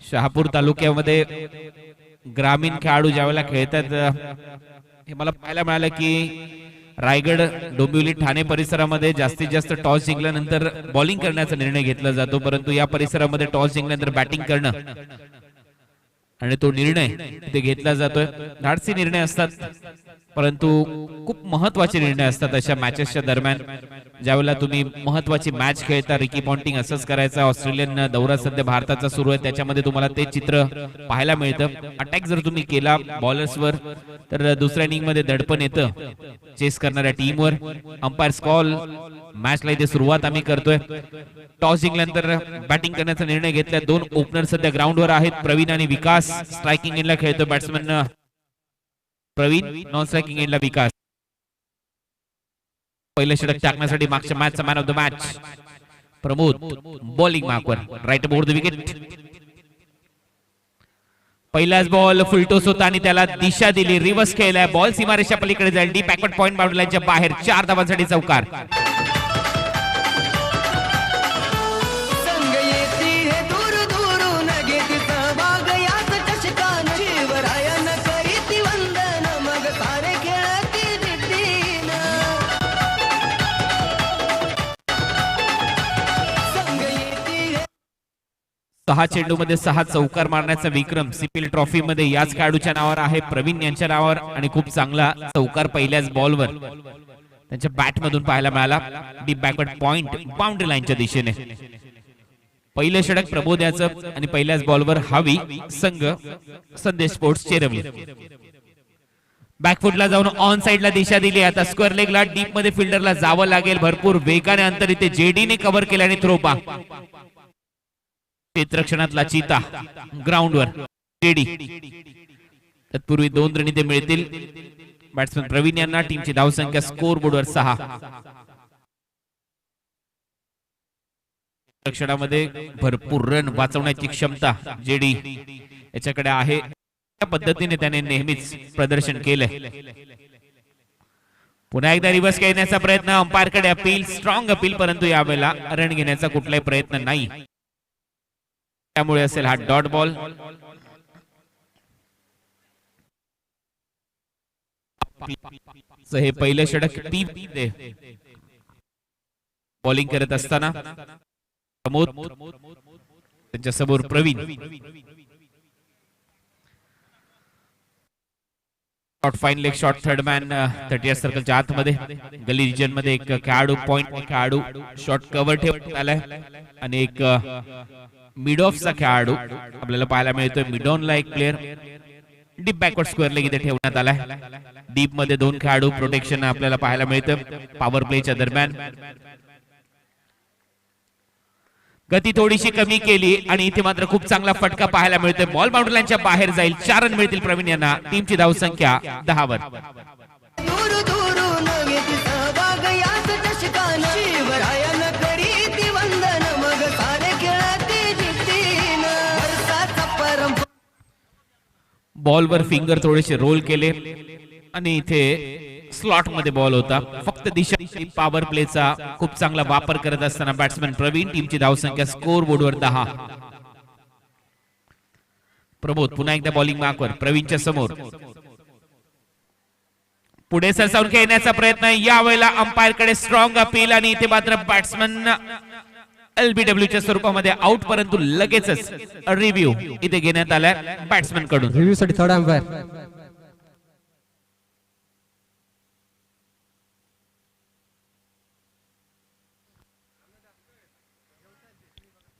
शहापूर तालुक्यामध्ये ग्रामीण खेळाडू ज्यावेळेला खेळतात हे मला पाहायला मिळालं की रायगड डोंबिवली ठाणे परिसरामध्ये जास्तीत जास्त टॉस जिंकल्यानंतर बॉलिंग करण्याचा निर्णय घेतला जातो, परंतु या परिसरामध्ये टॉस जिंकल्यानंतर बॅटिंग करणं आणि तो निर्णय ते घेतला जातोय. धाडसी निर्णय असतात परंतु खूप महत्वाचे निर्णय असतात अशा मॅचेसच्या दरम्यान. ज्यावेळेला तुम्ही महत्वाची मॅच खेळता, रिकी पॉन्टिंग असंच करायचा. ऑस्ट्रेलियन दौरा सध्या भारताचा सुरू आहे, त्याच्यामध्ये तुम्हाला ते चित्र पाहायला मिळतं. अटॅक जर तुम्ही केला बॉलर्सवर तर दुसऱ्या इनिंग मध्ये दडपण येतं चेस करणाऱ्या टीमवर. अंपायर कॉल, मॅचला इथे सुरुवात आम्ही करतोय. टॉस जिंकल्यानंतर बॅटिंग करण्याचा निर्णय घेतला. दोन ओपनर सध्या ग्राउंडवर आहेत, प्रवीण आणि विकास. स्ट्रायकिंग एंडला खेळतो बॅट्समन प्रवीण, नॉन स्ट्रायकिंग एंडला विकास. पहिले षटक टाकण्यासाठी मागच्या मॅचचा man of the match Pramod bowling मार्कवर, राईट बोर्ड द विकेट. पहिलाच बॉल फुलटोस होता आणि त्याला दिशा दिली, रिव्हर्स खेळलाय. बॉल सीमारेषा पलीकडे जाईल, डीप बॅकवर्ड पॉइंट बाउंड्री लाईनच्या बाहेर. 4 धावांसाठी चौकार. सहा चेंडूमध्ये 6 चौकार मारण्याचा विक्रम सीपीएल ट्रॉफी मध्ये याच खेळाडूच्या नावावर आहे, प्रवीण यांच्या नावावर. आणि खूप चांगला चौकार पहिल्याच बॉलवर त्यांच्या बॅट मधून पाहायला मिळाला. डीप बॅकवर्ड पॉइंट बाउंड्री लाईनच्या दिशेने. पहिलं षटक प्रबोध याचं आणि पहिल्याच बॉलवर हवी संघ संदेश स्पोर्ट्स चेरवली. बॅकफुटला जाऊन ऑन साइडला दिशा दिली. आता स्क्वेअर लेगला डीप मध्ये फिल्डरला जावं लागेल. भरपूर वेगाने अंतर इथे जेडीने कव्हर केल्याने थ्रो पा. क्षेत्ररक्षणातला चीता ग्राउंडवर जेडी. तत्पूर्वी 2 रन इथे मिळतील बॅट्समन प्रवीण यांना. टीमची धावसंख्या स्कोर बोर्डवर 6. रक्षणामध्ये भरपूर रन वाचवण्याची क्षमता जेडी याच्याकडे आहे. त्या पद्धतीने त्याने नेहमीच प्रदर्शन केलंय. पुन्हा एकदा रिव्हर्स खेळण्याचा प्रयत्न. अंपायरकडे अपील, स्ट्रॉंग अपील, परंतु यावेळेला रन घेण्याचा कुठलाही प्रयत्न नाही, त्यामुळे असेल हा डॉट बॉल. हे पहिले षटक पी बॉलिंग करत असताना प्रमोद, त्यांच्या समोर Praveen. Shot fine leg shot, third man 30 सर्कलच्या आतमध्ये गली रिजन मध्ये एक खेळाडू पॉइंट खेळाडू शॉट कव्हर ठेवण्यात आलाय आणि एक मिड ऑफचा खेळाडू आपल्याला पाहायला मिळतोय. मिडॉनला एक player deep backward square leg इथे ठेवण्यात आलाय. डीप मध्ये 2 खेळाडू प्रोटेक्शन आपल्याला पाहायला मिळतं पॉवर प्लेच्या दरम्यान. गती थोडीशी कमी केली आणि इथे मात्र खूप चांगला फटका पाहायला मिळतोय. बॉल बाउंड्री लाईनच्या बाहेर जाईल. 4 रन मिळतील प्रवीण यांना. टीमची धावसंख्या 10 वर. बॉलवर फिंगर थोडेसे रोल केले आणि इथे स्लॉट मध्ये बॉल होता. फक्त दिशा पॉवर प्लेचा खूप चांगला वापर करत असताना बॅट्समन प्रवीण. टीमची धावसंख्या स्कोर बोर्डवर 10. प्रबोध पुन्हा एकदा बॉलिंग मार्कवर प्रवीणच्या समोर. पुढे सरसावून खेळण्याचा प्रयत्न. यावेळेला अंपायर कडे स्ट्रॉंग अपील आणि इथे मात्र बॅट्समन एलबीडब्ल्यूच्या स्वरूपामध्ये आउट, परंतु लगेचच रिव्ह्यू इथे घेण्यात आलाय बॅट्समन कडून. रिव्ह्यू साठी थर्ड अंपायर.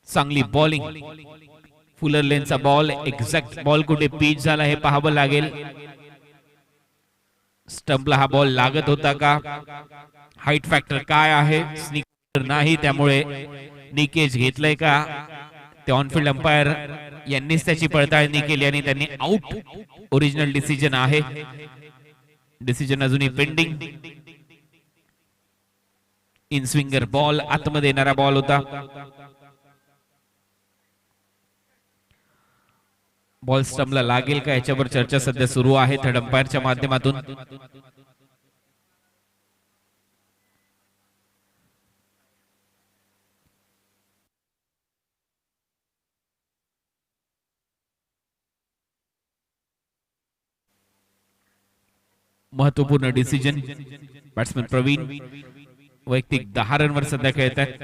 चांगली बॉलिंग, फुलर लेनचा बॉल. एक्झॅक्ट बॉल कुठे पिच झाला हे पाहावं लागेल. स्टंपला हा बॉल लागत होता का? हाईट फॅक्टर काय आहे? स्निकर नाही, त्यामुळे निकेज घेतलंय का? ते ऑनफिल्ड अंपायर यांनीच त्याची पडताळणी केली आणि त्यांनी आउट. ओरिजिनल डिसिजन आहे. डिसिजन अजूनही पेंडिंग. इन स्विंगर बॉल, आतमध्ये येणारा बॉल होता. बॉल स्टंपला लागेल का याच्यावर चर्चा सध्या सुरू आहे थर्ड अंपायरच्या माध्यमातून. महत्वपूर्ण डिसिजन बॅट्समन प्रवीण वैयक्तिक 10 रनवर सध्या खेळत आहेत.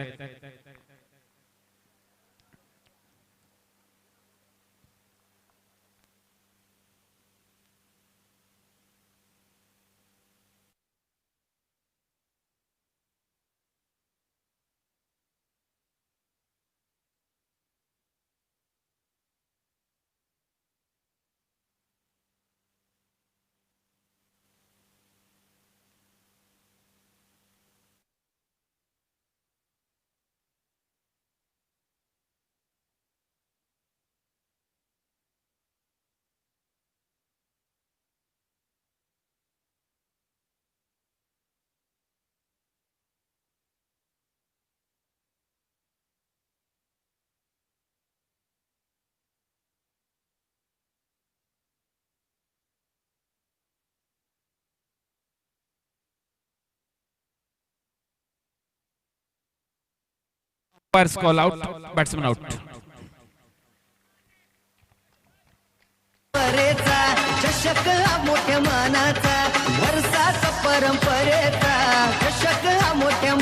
Call out, batsman out. चषक हा मोठ्या मानाचा वर्षाचा परंपरेचा चषक हा मोठ्या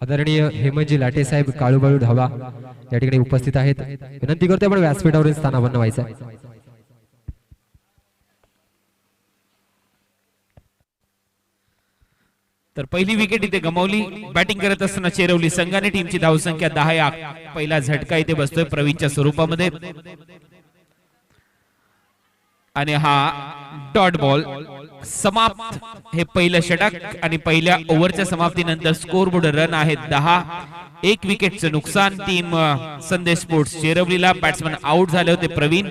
आदरणीय हेमंतजी लाटे साहेब काळूबाळू धावा या ठिकाणी उपस्थित आहेत. विनंती करतोय आपण व्यासपीठावरील स्थानापन्न व्हायचं. तर पहिली विकेट इथे गमावली. बॅटिंग करत असताना चेरवली संघाने. टीमची धावसंख्या 10 आहे. पहिला झटका इथे बसतोय प्रवीणच्या स्वरूपामध्ये आणि हा डॉट बॉल समाप्त. हे पहिलं षटक आणि पहिल्या ओव्हरच्या समाप्तीनंतर स्कोरबोर्ड रन आहेत 10. एक विकेटचं नुकसान. टीम संदेश स्पोर्ट्स चेरवलीला. बॅट्समन आउट झाले होते प्रवीण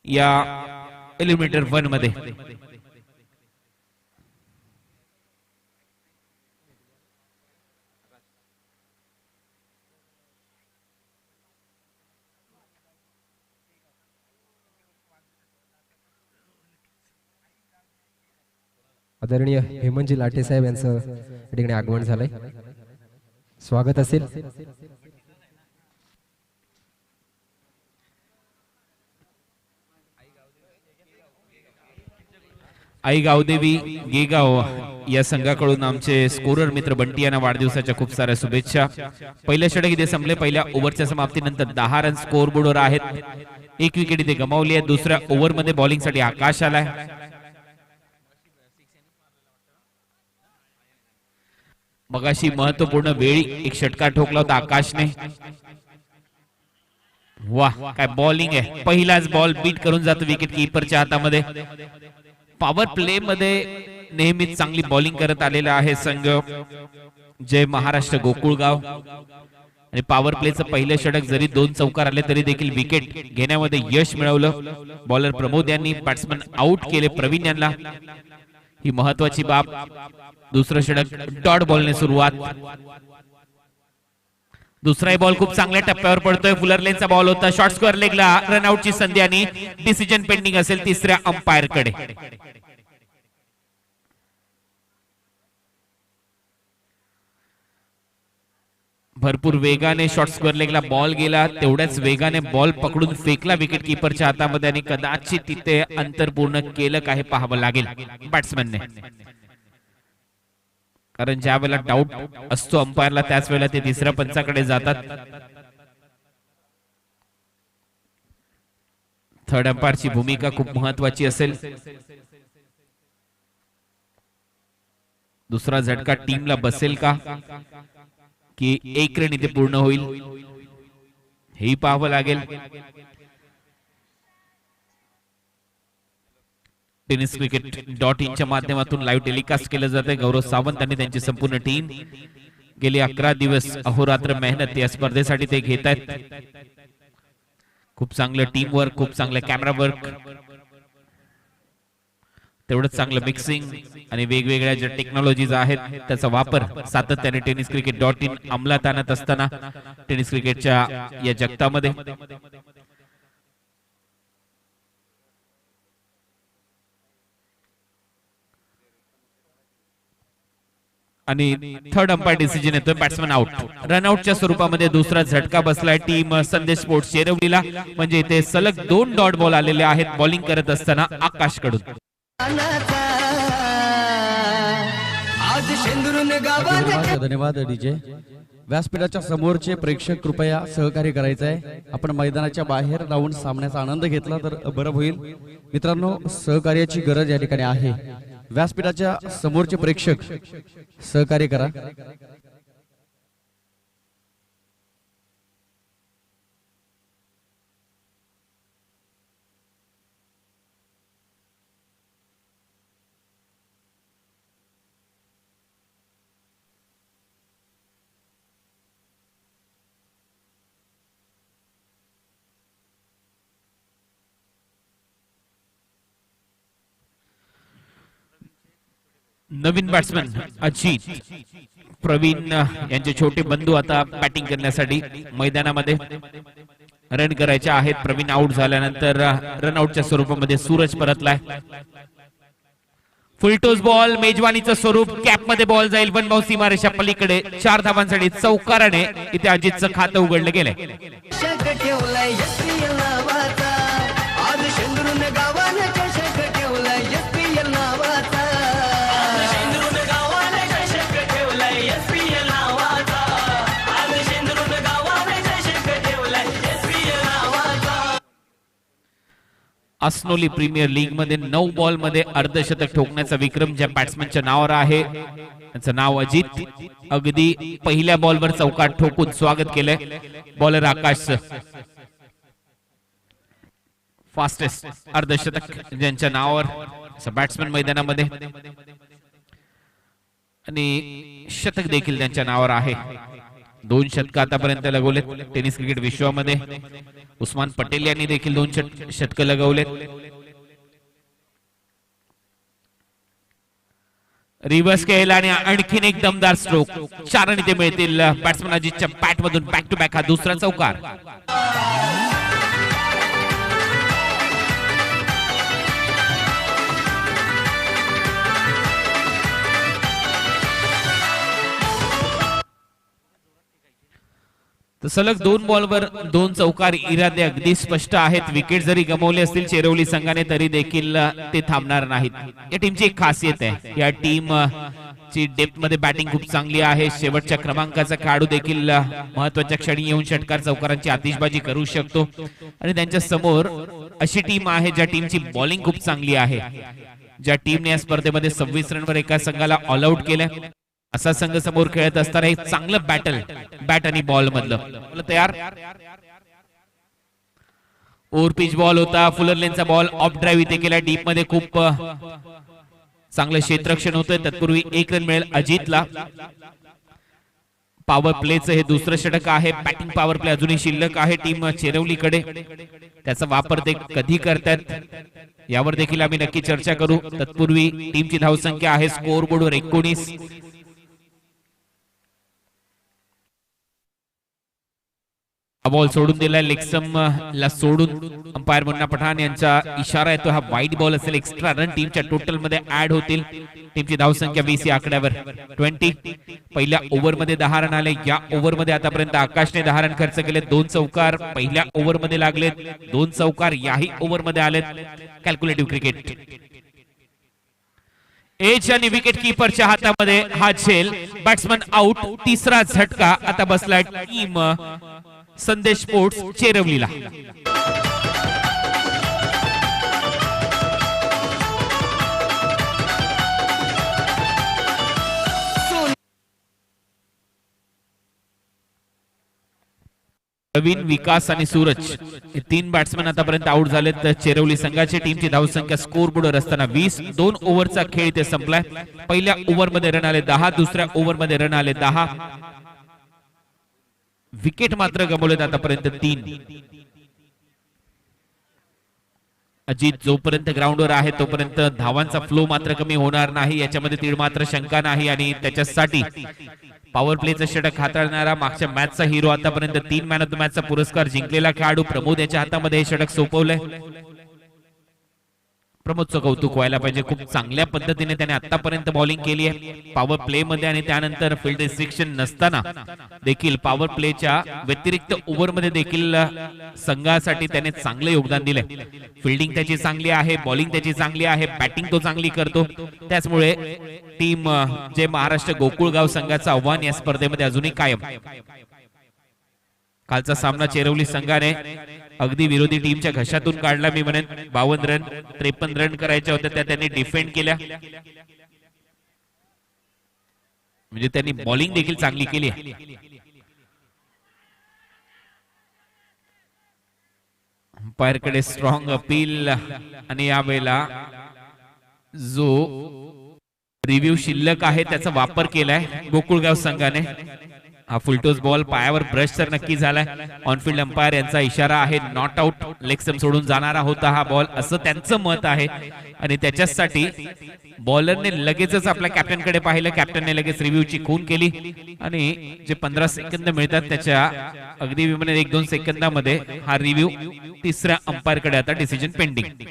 या एलिमिनेटर 1 मध्ये. आदरणीय हेमंतजी लाटे साहेब यांचं या ठिकाणी आगमन झालंय. स्वागत असेल. आई गावदेवी गेगाव या संघाकडून आमचे स्कोरर मित्र बंटी यांना वाढदिवसाच्या खूप साऱ्या शुभेच्छा. पहिल्या षटक इथे संपले. पहिल्या ओव्हरच्या समाप्तीनंतर 10 रन स्कोरबोर्डवर आहेत. एक विकेट इथे गमावली आहे. दुसऱ्या ओव्हर मध्ये बॉलिंग साठी आकाश आलाय. मगाशी महत्वपूर्ण वेळी एक षटकार ठोकला होता आकाशने. वाह काय बॉलिंग आहे. पहिलाच बॉल बीट करून जातो विकेट कीपरच्या हातामध्ये. पॉवर प्ले मध्ये नेहमीच चांगली बॉलिंग करत आलेला आहे संघ जय महाराष्ट्र गोकुळगाव. आणि पॉवर प्लेचं पहिलं षटक जरी 2 चौकार आले तरी देखील विकेट घेण्यामध्ये यश मिळवलं. बॉलर प्रमोद यांनी बॅट्समन आउट केले प्रवीण यांना. ही महत्वाची बाब. दुसरं षटक डॉट बॉलने सुरुवात. दुसराही बॉल खूप चांगल्या टप्प्यावर पडतोय. फुलर लेनचा बॉल होता. शॉर्ट स्क्वेअर लेगला रनआउटची संधी आणि डिसिजन पेंडिंग असेल तिसऱ्या अंपायर कडे. भरपूर वेगाने शॉर्ट स्क्वेअर लेगला बॉल गेला. तेवढ्याच वेगाने बॉल पकडून फेकला विकेट कीपरच्या हातामध्ये आणि कदाचित तिथे अंतर पूर्ण केलं काय पाहावं लागेल बॅट्समॅनने. कारण ज्या वेळेला डाऊट असतो अंपायरला त्याच वेळेला ते तिसऱ्या पंचाकडे जातात. थर्ड अंपायरची भूमिका खूप महत्वाची असेल. दुसरा झटका टीमला बसेल का की एक रन इथे पूर्ण होईल हेही पाहावं लागेल. टेनिस क्रिकेट .in माध्यमातून लाईव्ह टेलिकास्ट केलं जाते. गौरव सावंत आणि त्यांची संपूर्ण टीम गेली 11 दिवस अहोरात्र मेहनत या स्पर्धेसाठी ते घेत आहेत. खूप चांगलं टीम वर्क, खूप चांगलं कॅमेरा वर्क, तेवढंच चांगलं मिक्सिंग आणि वेगवेगळ्या ज्या टेक्नॉलॉजीज आहेत त्याचा वापर सातत्याने टेनिस क्रिकेट .in अंमलात आणत असताना टेनिस क्रिकेटच्या या जगतामध्ये आणि थर्ड अंपायर डिसिजन येतोय, बॅट्समन आउट. रनआउटच्या स्वरूपामध्ये दुसरा झटका बसलाय टीम संदेश स्पोर्ट्स चेरवलीला. म्हणजे इथे सलग 2 डॉट बॉल आलेले आहेत बॉलिंग करत असताना आकाश कडून. आज शेंदुरून गावात धन्यवाद डीजे. व्यासपीठाच्या समोरचे प्रेक्षक कृपया सहकार्य करायचं आहे. आपण मैदानाच्या बाहेर राहून सामन्याचा आनंद घेतला तर बरं होईल. मित्रांनो, सहकार्याची गरज या ठिकाणी आहे. व्यासपीठाच्या समोरचे प्रेक्षक सहकार्य करा. नवीन बॅट्समन अजित प्रवीण यांचे छोटे बंधू आता बॅटिंग करण्यासाठी मैदानामध्ये. रन करायचे आहेत. प्रवीण आउट झाल्यानंतर रनआउटच्या स्वरूपामध्ये सूरज परतलाय. फुलटोस बॉल, मेजवानीचं स्वरूप, कॅप मध्ये बॉल जाईल, वन बाउन्स सीमारेषा पलीकडे. 4 धावांसाठी चौकाराने इथे अजितचं खातं उघडलं गेलंय. चषक ठेवलाय SPL नावाचा. आज शेंदुरून गावानं चषक ठेवलाय SPL नावाचा. आज शेंदुरून गावानं चषक ठेवलाय SPL नावाचा. आज शेंदुरून गावानं चषक ठेवलाय SPL नावाचा. अस्नोली प्रीमियर लीग मध्ये 9 बॉल मध्ये अर्धशतक ठोकण्याचा विक्रम ज्या बॅट्समनच्या नावावर आहे त्याचं नाव अजित. अगदी पहिल्या बॉलवर चौकार ठोकून स्वागत केलंय बॉलर आकाशचं. फास्टेस्ट अर्धशतक ज्यांच्या नावावर बॅट्समन मैदानामध्ये आणि शतक देखील त्यांच्या नावावर आहे. 2 शतक आतापर्यंत लगवलेत टेनिस क्रिकेट विश्वामध्ये. उस्मान पटेल यांनी देखील 2 शतक लगवलेत. रिव्हर्स केला आणि आणखीन एक दमदार स्ट्रोक. 4 रन इथे मिळतील बॅट्समन अजितच्या बॅट मधून. बॅक टू बॅक हा दुसरा चौकार. तर सलग 2 बॉलवर 2 चौकार. इरादे अगदी स्पष्ट आहेत. विकेट जरी गमावले असतील चेरवली संघाने तरी देखील ते थांबणार नाहीत. या टीमची एक खासियत आहे, या टीम ची डेप्थ मध्ये बॅटिंग खूप चांगली आहे. शेवटच्या क्रमांकाचा खेळाडू देखील महत्वाच्या क्षणी येऊन षटकार चौकारांची आतिषबाजी करू शकतो. आणि त्यांच्या समोर अशी टीम आहे ज्या टीमची बॉलिंग खूप चांगली आहे. ज्या टीमने या स्पर्धेमध्ये 26 रनवर एका संघाला ऑल आउट केलंय. असा संघ समोर खेळत असताना एक चांगलं बॅट आणि बॉल मधलं तयार. ओव्हर पिच बॉल होता. फुलर लेनचा बॉल ऑफ ड्राईव्ह इथे केला. डीप मध्ये खूप चांगलं क्षेत्ररक्षण होतंय. तत्पूर्वी 1 रन मिळेल अजितला. पॉवर प्लेचं हे दुसरं षटक आहे. बॅटिंग पॉवर प्ले अजूनही शिल्लक आहे टीम चेरवलीकडे. त्याचा वापर ते कधी करतात यावर देखील आम्ही नक्की चर्चा करू. तत्पूर्वी टीमची धावसंख्या आहे स्कोअर बोर्डवर 19. बॉल सोडून दिलाय लेगसम ला सोडून. अंपायर मुन्ना पठाण यांचा इशारा येतो हा वाईट बॉल असेल. एक्स्ट्रा रन टीमच्या टोटल मध्ये ऍड होतील. टीमची धावसंख्या 20 या आकड्यावर 20. पहिल्या ओव्हर मध्ये 10 रन आले. या ओव्हर मध्ये आतापर्यंत आकाशने 10 रन खर्च केले. 2 चौकार पहिल्या ओव्हर मध्ये लागलेत. 2 चौकार याही ओव्हर मध्ये आलेत. Calculative cricket. एज आणि विकेट कीपरच्या हातामध्ये हा झेल. Batsman out. तिसरा झटका आता बसलाय टीम संदेश स्पोर्ट्स चेरवलीला. प्रवीण, विकास आणि सूरज हे 3 बॅट्समन आतापर्यंत आउट झालेत चेरवली संघाची. टीमची धावसंख्या स्कोर बोर्डवर असताना 20. 2 ओव्हरचा खेळ इथे संपलाय. पहिल्या ओव्हर मध्ये रन आले 10. दुसऱ्या ओव्हर मध्ये रन आले 10. विकेट मात्र गमावलेत आतापर्यंत 3. अजित जोपर्यंत ग्राउंडवर आहे तोपर्यंत धावांचा फ्लो मात्र कमी होणार नाही याच्यामध्ये तीळ मात्र शंका नाही. आणि त्याच्यासाठी पॉवर प्लेचं षटक हाताळणारा मागच्या मॅचचा हिरो, आतापर्यंत 3 मॅन ऑफ द मॅचचा पुरस्कार जिंकलेला खेळाडू प्रमोद याच्या हातामध्ये हे षटक सोपवलंय. प्रमोदचं कौतुक व्हायला पाहिजे. खूप चांगल्या पद्धतीने त्याने आतापर्यंत बॉलिंग केली आहे पॉवर प्ले मध्ये आणि त्यानंतर फील्ड रिस्ट्रिक्शन नसताना देखील पॉवर प्लेच्या व्यतिरिक्त ओव्हर मध्ये देखील संघासाठी त्याने चांगले योगदान दिले. फिल्डिंग त्याची चांगली आहे, बॉलिंग त्याची चांगली आहे, बॅटिंग तो चांगली करतो. त्याचमुळे टीम जे महाराष्ट्र गोकुळगाव संघाचं आव्हान या स्पर्धेमध्ये अजूनही कायम. कालचा सामना चेरवली संघाने अगदी विरोधी टीमच्या घशातून काढला. मी म्हणेन 52 रन 53 रन करायच्या होत्या त्या त्यांनी डिफेंड केल्या. म्हणजे त्यांनी बॉलिंग देखील चांगली केली. अंपायर कडे स्ट्रॉंग अपील आणि यावेळेला जो रिव्ह्यू शिल्लक आहे त्याचा वापर केलाय गोकुळगाव संघाने. हा फुलटोस बॉल पायावर ब्रश तर नक्की झालाय. ऑनफिल्ड अंपायर यांचा इशारा आहे नॉट आउट, लेग स्टंप सोडून जाणारा होता हा बॉल असं त्यांचं मत आहे. आणि त्याच्यासाठी बॉलरने लगेचच आपल्या कॅप्टन कडे पाहिलं. कॅप्टनने लगेच रिव्ह्यूची खून केली आणि जे 15 सेकंद मिळतात त्याच्या अगदी 1-2 सेकंदामध्ये हा रिव्ह्यू तिसऱ्या अंपायर कडे आता decision pending.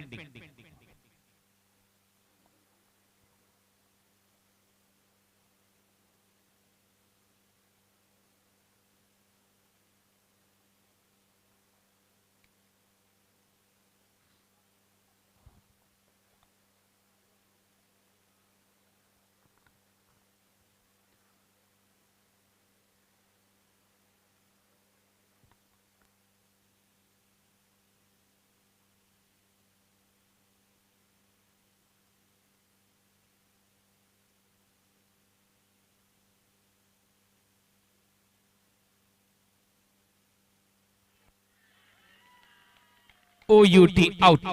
OUT out.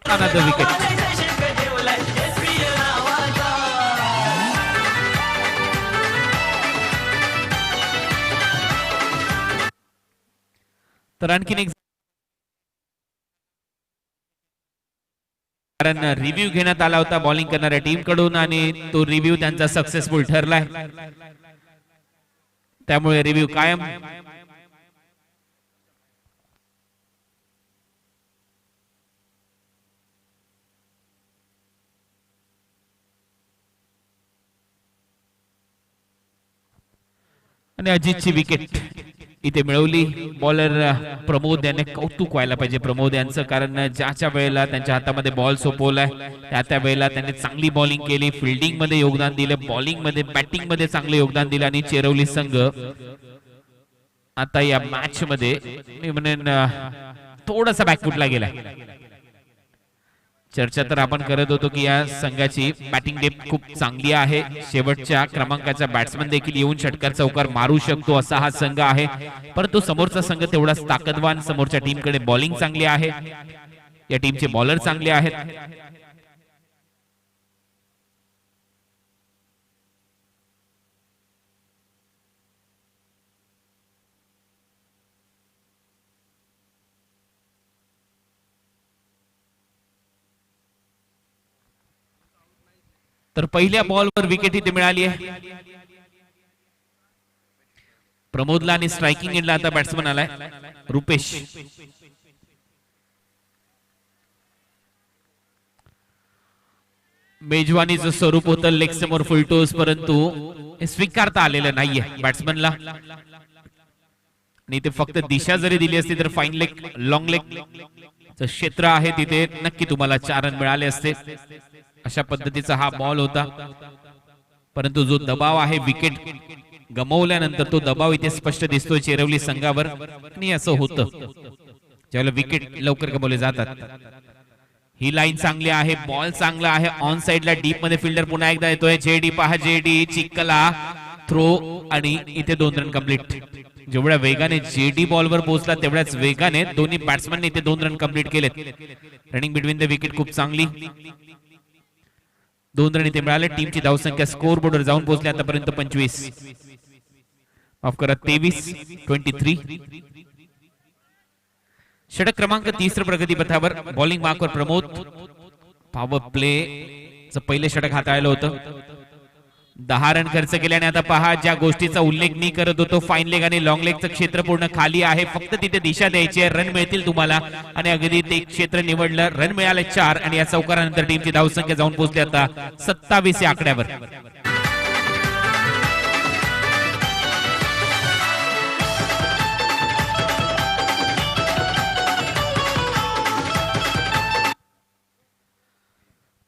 Another wicket. तर आणखीन एक कारण रिव्ह्यू घेण्यात आला होता बॉलिंग करणाऱ्या टीम कडून आणि तो रिव्ह्यू त्यांचा सक्सेसफुल ठरलाय. त्यामुळे रिव्ह्यू कायम. आणि अजितची विकेट इथे मिळवली. बॉलर प्रमोद यांनी कौतुक व्हायला पाहिजे प्रमोद यांचं, कारण ज्याच्या वेळेला त्यांच्या हातामध्ये बॉल सोपवलाय त्या वेळेला त्यांनी चांगली बॉलिंग केली, फिल्डिंग मध्ये योगदान दिलं, बॉलिंग मध्ये बॅटिंग मध्ये चांगले योगदान दिलं आणि चेरवली संघ आता या मॅच मध्ये मी म्हणेन थोडासा बॅकफुटला गेलाय. चर्चा तर आपण करत होतो की या संघाची बॅटिंग डेप्थ खूप चांगली आहे. शेवटच्या क्रमांकाचा बॅट्समन देखील येऊन षटकार चौकार मारू शकतो असा हा संघ आहे. परंतु समोरचा संघ तेवढाच ताकदवान. समोरच्या टीमकडे बॉलिंग चांगली आहे, या टीमचे बॉलर चांगले आहेत. तर पहिल्या बॉलवर विकेट इथे मिळाली आहे प्रमोदला आणि स्ट्रायकिंग एंडला आता बॅट्समन आलाय रुपेश. मेजवानीचं स्वरूप होतं लेग समोर फुलटोस, परंतु हे स्वीकारता आलेलं नाहीये बॅट्समनला. आणि ते फक्त दिशा जरी दिली असती तर फाईन लेग लॉंग लेग क्षेत्र आहे तिथे नक्की तुम्हाला 4 रन मिळाले असते. अशा पद्धतीचा हा बॉल होता, परंतु जो दबाव आहे विकेट गमावल्यानंतर तो दबाव इथे स्पष्ट दिसतोय चेरवली संघावर. आणि असं होतं ज्यावेळेला विकेट लवकर गमावले जातात. ही लाईन चांगली आहे, बॉल चांगला आहे, ऑन साइडला डीप मध्ये फिल्डर पुन्हा एकदा येतोय. जेडी पहा, जेडी चिक्कला थ्रो आणि इथे 2 रन कंप्लीट. जेवढ्या वेगाने जेडी बॉलवर पोहोचला तेवढ्याच वेगाने दोन्ही बॅट्समनने इथे 2 रन कंप्लीट केलेत. रनिंग बिटवीन द विकेट खूप चांगली. 2 रन इथे मिळाले. टीमची धावसंख्या स्कोर बोर्डवर जाऊन पोहोचली आतापर्यंत 25, माफ करा 23. षटक क्रमांक 30 प्रगतीपथावर. बॉलिंग मार्कवर प्रमोद. पॉवर प्ले पहिले षटक हाताळलं होतं. 10 रन खर्च केल्याने आता पहा ज्या गोष्टीचा उल्लेख मी करत होतो, फाईन लेग आणि लॉंग लेगचं क्षेत्र पूर्ण खाली आहे, फक्त तिथे दिशा द्यायची आहे, रन मिळतील तुम्हाला आणि अगदी ते क्षेत्र निवडलं, रन मिळाले 4 आणि या चौकारानंतर टीमची धावसंख्या जाऊन पोहोचली आता 27 या आकड्यावर.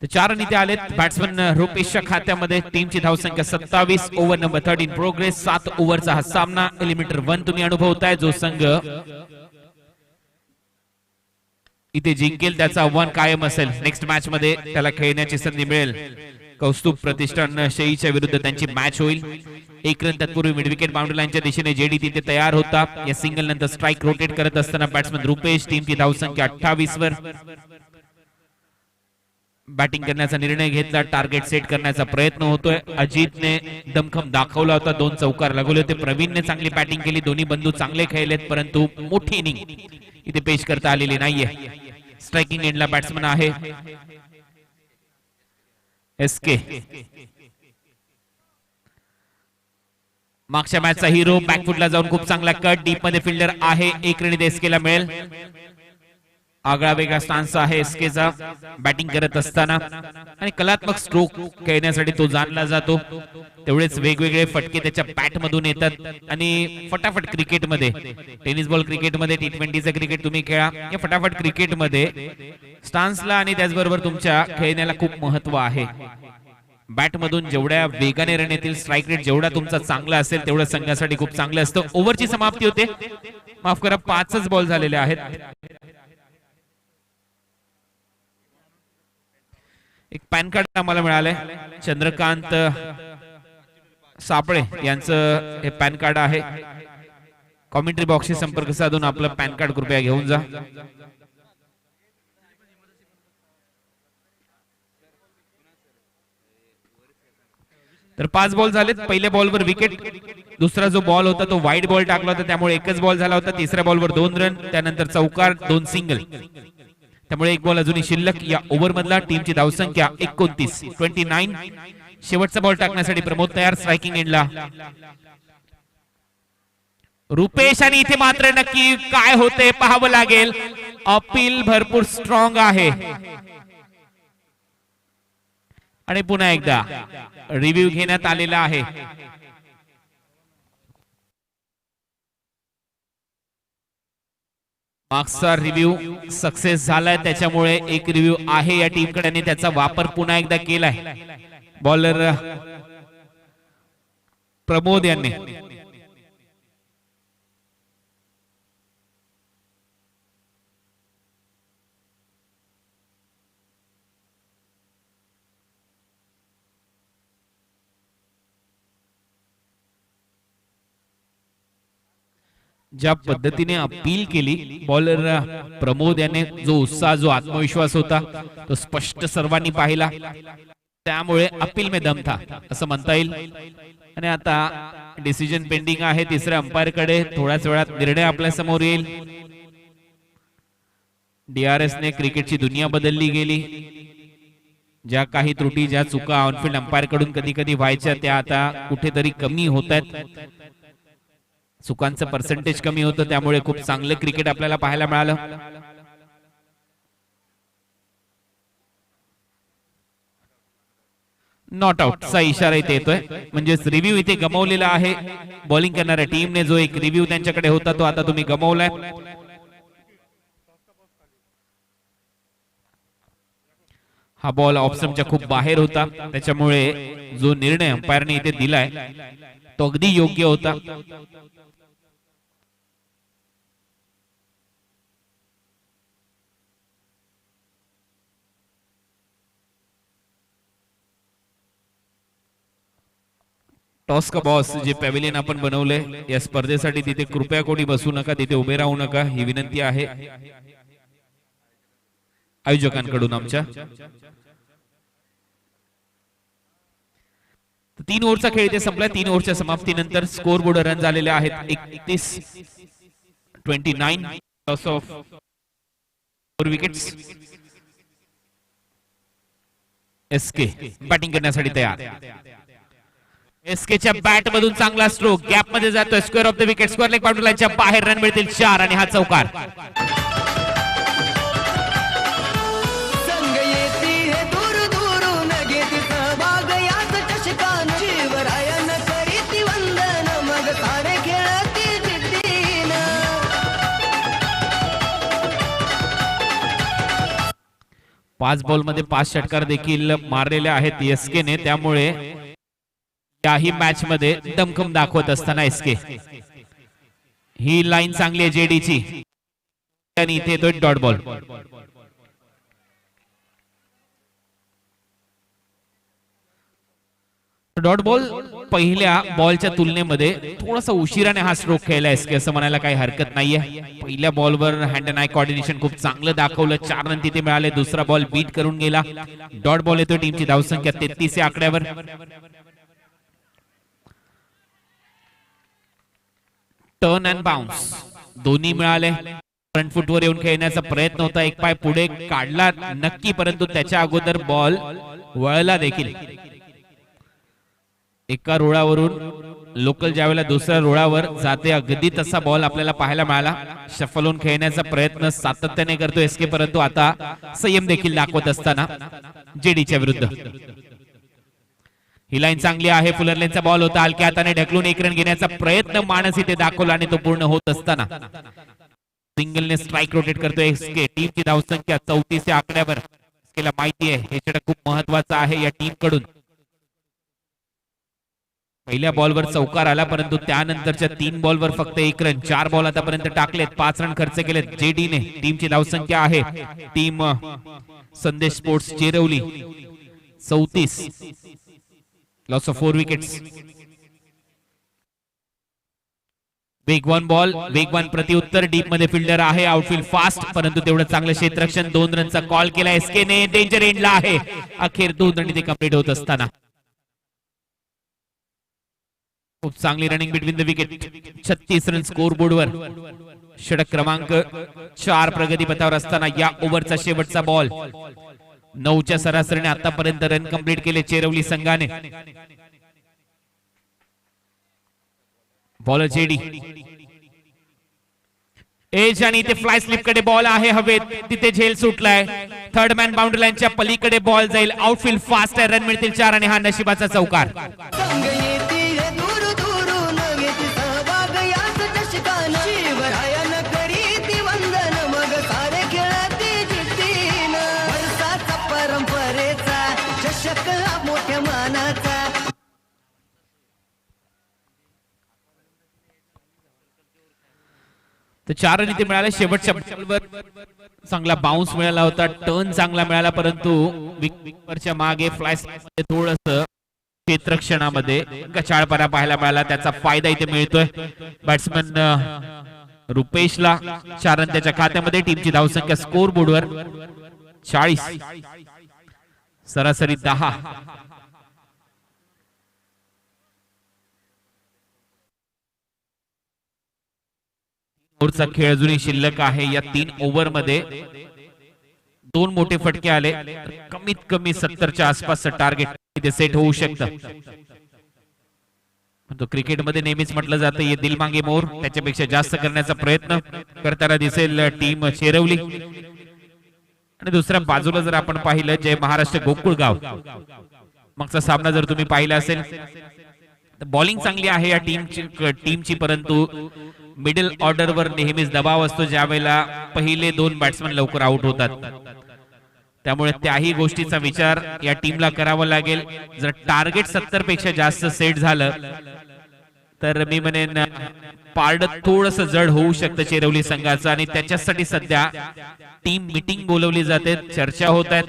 तर 4 रन इथे आलेत बॅट्समन रुपेशच्या खात्यामध्ये. टीमची धावसंख्या 27. Over number 13 progress. 7 ओव्हरचा हा सामना एलिमिनेटर 1 तुम्ही अनुभवताय. जो संघ इथे जिंकेल त्याचा आव्हान कायम असेल. नेक्स्ट मॅच मध्ये त्याला खेळण्याची संधी मिळेल. कौस्तुभ प्रतिष्ठान शेईच्या विरुद्ध त्यांची मॅच होईल. 1 रन तत्पूर्वी मिड विकेट बाउंड्री लाईनच्या दिशेने जेडी तिथे तयार होता. या सिंगल नंतर स्ट्राईक रोटेट करत असताना बॅट्समन रुपेश. टीमची धावसंख्या 28 वर. बॅटिंग करण्याचा निर्णय घेतला. टार्गेट सेट करण्याचा प्रयत्न होतोय. अजितने दमखम दाखवला होता. 2 चौकार लागवले होते. प्रवीणने चांगली बॅटिंग केली. दोन्ही बंधू चांगले खेळलेत परंतु मोठी इनिंग इथे पेश करता आलेली नाहीये. स्ट्रायकिंग एंडला बॅट्समन आहे एसके. मागच्या मॅचचा हिरो बॅकफुटला जाऊन खूप चांगला कट. डीप मध्ये फिल्डर आहे. 1 रन इथे एसकेला मिळेल. आगळा वेगळा स्टान्स आहे एसकेचा बॅटिंग करत असताना आणि कलात्मक स्ट्रोक खेळण्यासाठी तो जाणला जातो. तेवढेच वेगवेगळे फटके त्याच्या बॅट मधून येतात आणि फटाफट क्रिकेटमध्ये, टेनिस बॉल क्रिकेटमध्ये, T20चं क्रिकेट तुम्ही खेळा, या फटाफट क्रिकेटमध्ये स्टान्सला आणि त्याचबरोबर तुमच्या खेळण्याला खूप महत्व आहे. बॅट मधून जेवढ्या वेगाने रन येतील, स्ट्राईक रेट जेवढा तुमचा चांगला असेल तेवढं संघासाठी खूप चांगलं असतं. ओव्हरची समाप्ती होते. माफ करा, 5च बॉल झालेले आहेत. एक पॅन कार्ड आम्हाला मिळालंय. चंद्रकांत सापळे यांचं हे पॅन कार्ड आहे. कॉमेंट्री बॉक्सशी संपर्क साधून आपलं पॅन कार्ड कृपया घेऊन जा. तर 5 बॉल झालेत. पहिल्या बॉलवर विकेट. दुसरा जो बॉल होता तो वाईड बॉल टाकला होता त्यामुळे 1च बॉल झाला होता. तिसऱ्या बॉलवर 2 रन, त्यानंतर चौकार, 2 सिंगल, त्यामुळे 1 बॉल अजूनही शिल्लक. या ओव्हर मधला टीमची धावसंख्या 29. शेवटचा बॉल टाकण्यासाठी प्रमोद तयार. स्ट्रायकिंग एंडला रुपेश आणि इथे मात्र नक्की काय होते पाहावं लागेल. अपील भरपूर स्ट्रॉंग आहे आणि पुन्हा एकदा रिव्ह्यू घेण्यात आलेला आहे. मागचा रिव्ह्यू सक्सेस झालाय त्याच्यामुळे 1 रिव्ह्यू आहे या टीमकडे आणि त्याचा वापर पुन्हा एकदा केलाय बॉलर प्रमोद यांनी. ज्या पद्धतीने अपील केली बॉलर प्रमोद याने, जो उत्साह, जो आत्मविश्वास होता तो स्पष्ट सर्वांनी पाहिला. त्यामुळे अपील में दम था असं म्हणता येईल. आणि आता डिसिजन पेंडिंग आहे. तिसऱ्या अंपायर कडे थोड्याच वेळात निर्णय आपल्या समोर येईल. DRS ने क्रिकेटची दुनिया बदलली गेली. ज्या काही त्रुटी, ज्या चुका ऑनफिल्ड अंपायर कडून कधी कधी व्हायच्या त्या आता कुठेतरी कमी होत आहेत. चुकांचं पर्सेंटेज कमी होतं त्यामुळे खूप चांगलं क्रिकेट आपल्याला पाहायला मिळालं. नॉट आउट चा इशारा इथे येतोय. म्हणजेच रिव्ह्यू इथे गमावलेला आहे. बॉलिंग करणाऱ्या टीमने जो एक रिव्ह्यू त्यांच्याकडे होता तो आता तुम्ही गमावलाय. हा बॉल ऑफ स्टंपच्या खूप बाहेर होता त्याच्यामुळे जो निर्णय अंपायरने इथे दिलाय तो अगदी योग्य होता. टॉस का बॉस जे पॅव्हिलियन आपण बनवले या स्पर्धेसाठी, तिथे कृपया कोणी बसू नका, तिथे उभे राहू नका ही विनंती आहे आयोजकांकडून आमच्या. 3 ओव्हरचा खेळ इथे संपला. 3 ओव्हरच्या समाप्तीनंतर स्कोर बोर्ड रन झालेले आहेत 31-29. Loss of 4 wickets. SK batting करण्यासाठी तयार. एसकेच्या बॅट मधून चांगला स्ट्रोक गॅप मध्ये जातोय square of the wicket square leg boundary लाईनच्या बाहेर रन मिळतील 4 आणि हा चौकार. संग येती हे दूर दूरून घेती सहभाग याच चषकान शिवरायन करीती वंदन मग सारे खेळती जिद्दीन. 5 बॉल मध्ये 5 षटकार देखील मारलेले आहेत एसकेने, त्यामुळे याही मॅच मध्ये दमखम दाखवत असताना एसके ही लाईन चांगली आहे जेडीची आणि इथे येतोय डॉट बॉल. डॉट बॉल पहिल्या बॉलच्या तुलनेमध्ये थोडासा उशिराने हा स्ट्रोक खेळला एसके असं म्हणायला काही हरकत नाहीये. पहिल्या बॉलवर हँड अँड आय कोऑर्डिनेशन खूप चांगलं दाखवलं, 4 रन तिथे मिळाले. दुसरा बॉल बीट करून गेला. डॉट बॉल येतोय टीमची धावसंख्या 33 या आकड्यावर. टर्न अँड बाउन्स दोन्ही मिळाले. फ्रंट फुटवर येऊन खेळण्याचा प्रयत्न होता, एक पाय पुढे काढला नक्की, परंतु त्याच्या अगोदर बॉल वळला देखील. एका रुळावरून लोकल ज्यावेळेला दुसऱ्या रुळावर जाते अगदी तसा बॉल आपल्याला पाहायला मिळाला. शफल होऊन खेळण्याचा प्रयत्न सातत्याने करतो एसके, परंतु आता संयम देखील दाखवत असताना जेडीच्या विरुद्ध. ही लाईन चांगली आहे. फुलरलेनचा बॉल होता, हलक्या हाताने ढकलून 1 रन घेण्याचा प्रयत्न मानस इथे दाखवला आणि तो पूर्ण होत असताना सिंगलने स्ट्राइक रोटेट करतोय एसके. टीमची धावसंख्या 34 या आकड्यावर. एसकेला माहिती आहे हे षटक खूप महत्वाचं आहे या टीम कडून. पहिल्या बॉलवर चौकार आला, परंतु त्यानंतरच्या 3 बॉलवर फक्त 1 रन. 4 बॉल आतापर्यंत टाकलेत, 5 रन खर्च केलेत जेडीने. टीमची धावसंख्या आहे टीम संदेश स्पोर्ट्स चेरवली 34. Loss of 4 wickets. वेगवान बॉल, वेगवान प्रत्युत्तर. डीप मध्ये फिल्डर आहे, आउटफील्ड फास्ट, परंतु तेवढं चांगलं क्षेत्ररक्षण. 2 रनचा कॉल केला एसकेने. डेंजर एंडला आहे. अखेर 2 रन ते कंप्लीट होत असताना खूप चांगली running between the wicket. 36 run score बोर्डवर. षटक क्रमांक 4 प्रगतीपथावर असताना या ओव्हरचा शेवटचा बॉल. 9च्या सरासरीने आतापर्यंत रन कंप्लीट केले चेरवली संघाने. बॉलर जेडी एज आणि इथे फ्लाय स्लिप कडे बॉल आहे हवेत, तिथे झेल सुटलाय. थर्ड मॅन बाउंड्री लाईनच्या पलीकडे बॉल जाईल. आउटफील्ड फास्ट आहे, रन मिळतील 4 आणि हा नशिबाचा चौकार. संग येती हे दूर दूरून घेती सहभाग याच चषकान शिवरायन करीती वंदन मग सारे खेळती जिद्दीन. वर्षाचा परंपरेचा चषक हा मोठ्या मानाचा. तर 4 रन इथे मिळाले. शेवटच्या बॉलवर चांगला बाउन्स मिळाला होता, टर्न चांगला मिळाला, परंतु विकेटवरच्या मागे फ्लाय थोडंसं क्षेत्रक्षणामध्ये गचाळपणा पाहायला मिळाला. त्याचा फायदा इथे मिळतोय बॅट्समन रुपेशला. 4 रन त्याच्या खात्यामध्ये. टीमची धावसंख्या स्कोर बोर्डवर 40, सरासरी 10. ओव्हरचा खेळ अजूनही शिल्लक आहे. या 3 ओव्हर मध्ये 2 मोठे फटके आले, कमीत कमी 70च्या आसपासचं टार्गेट इथे सेट होऊ शकतं. तो क्रिकेटमध्ये नेहमीच म्हटलं जातं ये दिल मांगे मोर, त्याच्यापेक्षा जास्त करण्याचा प्रयत्न करताना दिसेल टीम चेरवली. आणि दुसऱ्या बाजूला जर आपण पाहिलं जय महाराष्ट्र गोकुळगाव, मागचा सामना जर तुम्ही पाहिला असेल तर बॉलिंग चांगली आहे या टीमची, परंतु मिडल ऑर्डरवर नेहमीच दबाव असतो ज्या वेळेला पहिले 2 बॅट्समन लवकर आउट होतात. त्यामुळे त्याही गोष्टीचा विचार या टीमला करावा लागेल. जर टार्गेट 70 पेक्षा जास्त सेट झालं तर मी म्हणेन पारड थोडस जड होऊ शकतं चेरवली संघाचं, आणि त्याच्यासाठी सध्या टीम मीटिंग बोलवली जाते, चर्चा होत आहेत.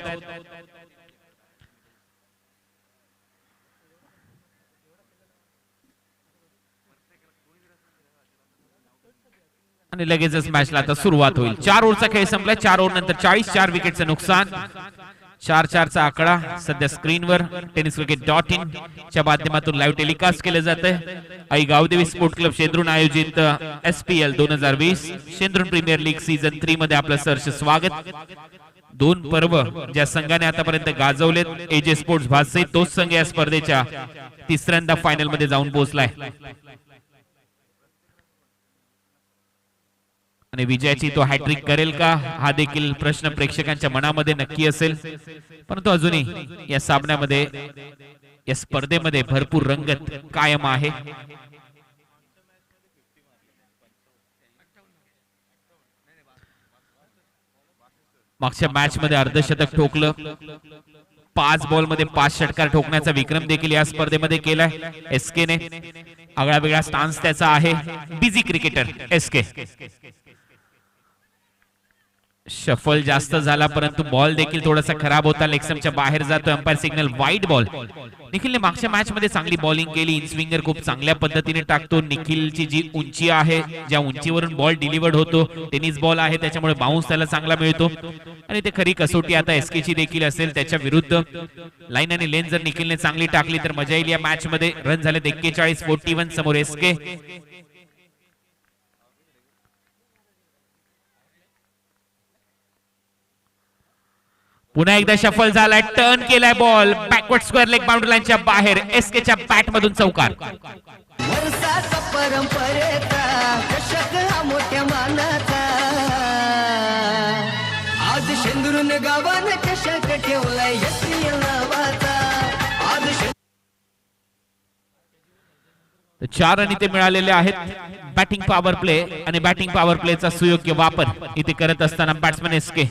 आणि लगेचच मॅचला आता सुरुवात होईल. 4 ओव्हरचा खेळ संपला. 4 ओव्हर नंतर 40, 4 विकेटचं नुकसान. 4-4चा आकडा सध्या स्क्रीनवर tenniscricket.in च्या माध्यमातून लाईव्ह टेलिकास्ट केलं जातंय. आई गावदेवी स्पोर्ट क्लब शेंद्रून आयोजित SPL 2020 शेंद्रून प्रीमियर लीग सीझन 3 मध्ये आपलं सहर्ष स्वागत. 2 पर्व ज्या संघाने आतापर्यंत गाजवलेत, एजे स्पोर्ट्स भासे तोच संघ या स्पर्धेच्या तिसऱ्यांदा फायनल मध्ये जाऊन पोहोचलाय आणि विजयाची तो हॅट्रिक करेल का हा देखील प्रश्न प्रेक्षकांच्या मनामध्ये नक्की असेल, परंतु अजूनही या सामन्यामध्ये या स्पर्धेमध्ये भरपूर रंगत कायम आहे. मागच्या मॅच मध्ये अर्धशतक ठोकलं, 5 बॉल मध्ये 5 षटकार ठोकण्याचा विक्रम देखील या स्पर्धेमध्ये केलाय एसके ने. आगळा वेगळा स्टान्स त्याचा आहे. Busy cricketer SK. शफल जास्त झाला परंतु बॉल देखील थोडासा खराब होता, लेगस्टंपच्या बाहेर जातो. Umpire signal wide ball. निखिलने मागच्या मॅच मध्ये चांगली बॉलिंग केली, इन स्विंगर खूप चांगल्या पद्धतीने टाकतो. निखिलची जी उंची आहे, ज्या उंचीवरून बॉल डिलिव्हर्ड होतो, टेनिस बॉल आहे, त्याच्यामुळे बाउन्स त्याला चांगला मिळतो आणि ते खरी कसोटी आता एसके ची देखील असेल. त्याच्या विरुद्ध लाईन आणि लेन जर निखिलने चांगली टाकली तर मजा येईल या मॅच मध्ये. रन झाले 41-41 समोर एसके. पुन्हा एकदा शफल झालाय, टर्न केलाय ball, backward square leg boundary लाईनच्या बाहेर. एसकेच्या बॅट मधून चौकार. वर्षाचा परंपरेचा चषक हा मोठ्या मानाचा, आज शेंदुरून गावानं चषक ठेवलाय एसपीएल नावाचा. आज 4 रन इथे मिळालेले आहेत. बॅटिंग पॉवर प्ले आणि बॅटिंग पॉवर प्लेचा सुयोग्य वापर इथे करत असताना बॅट्समन एसके.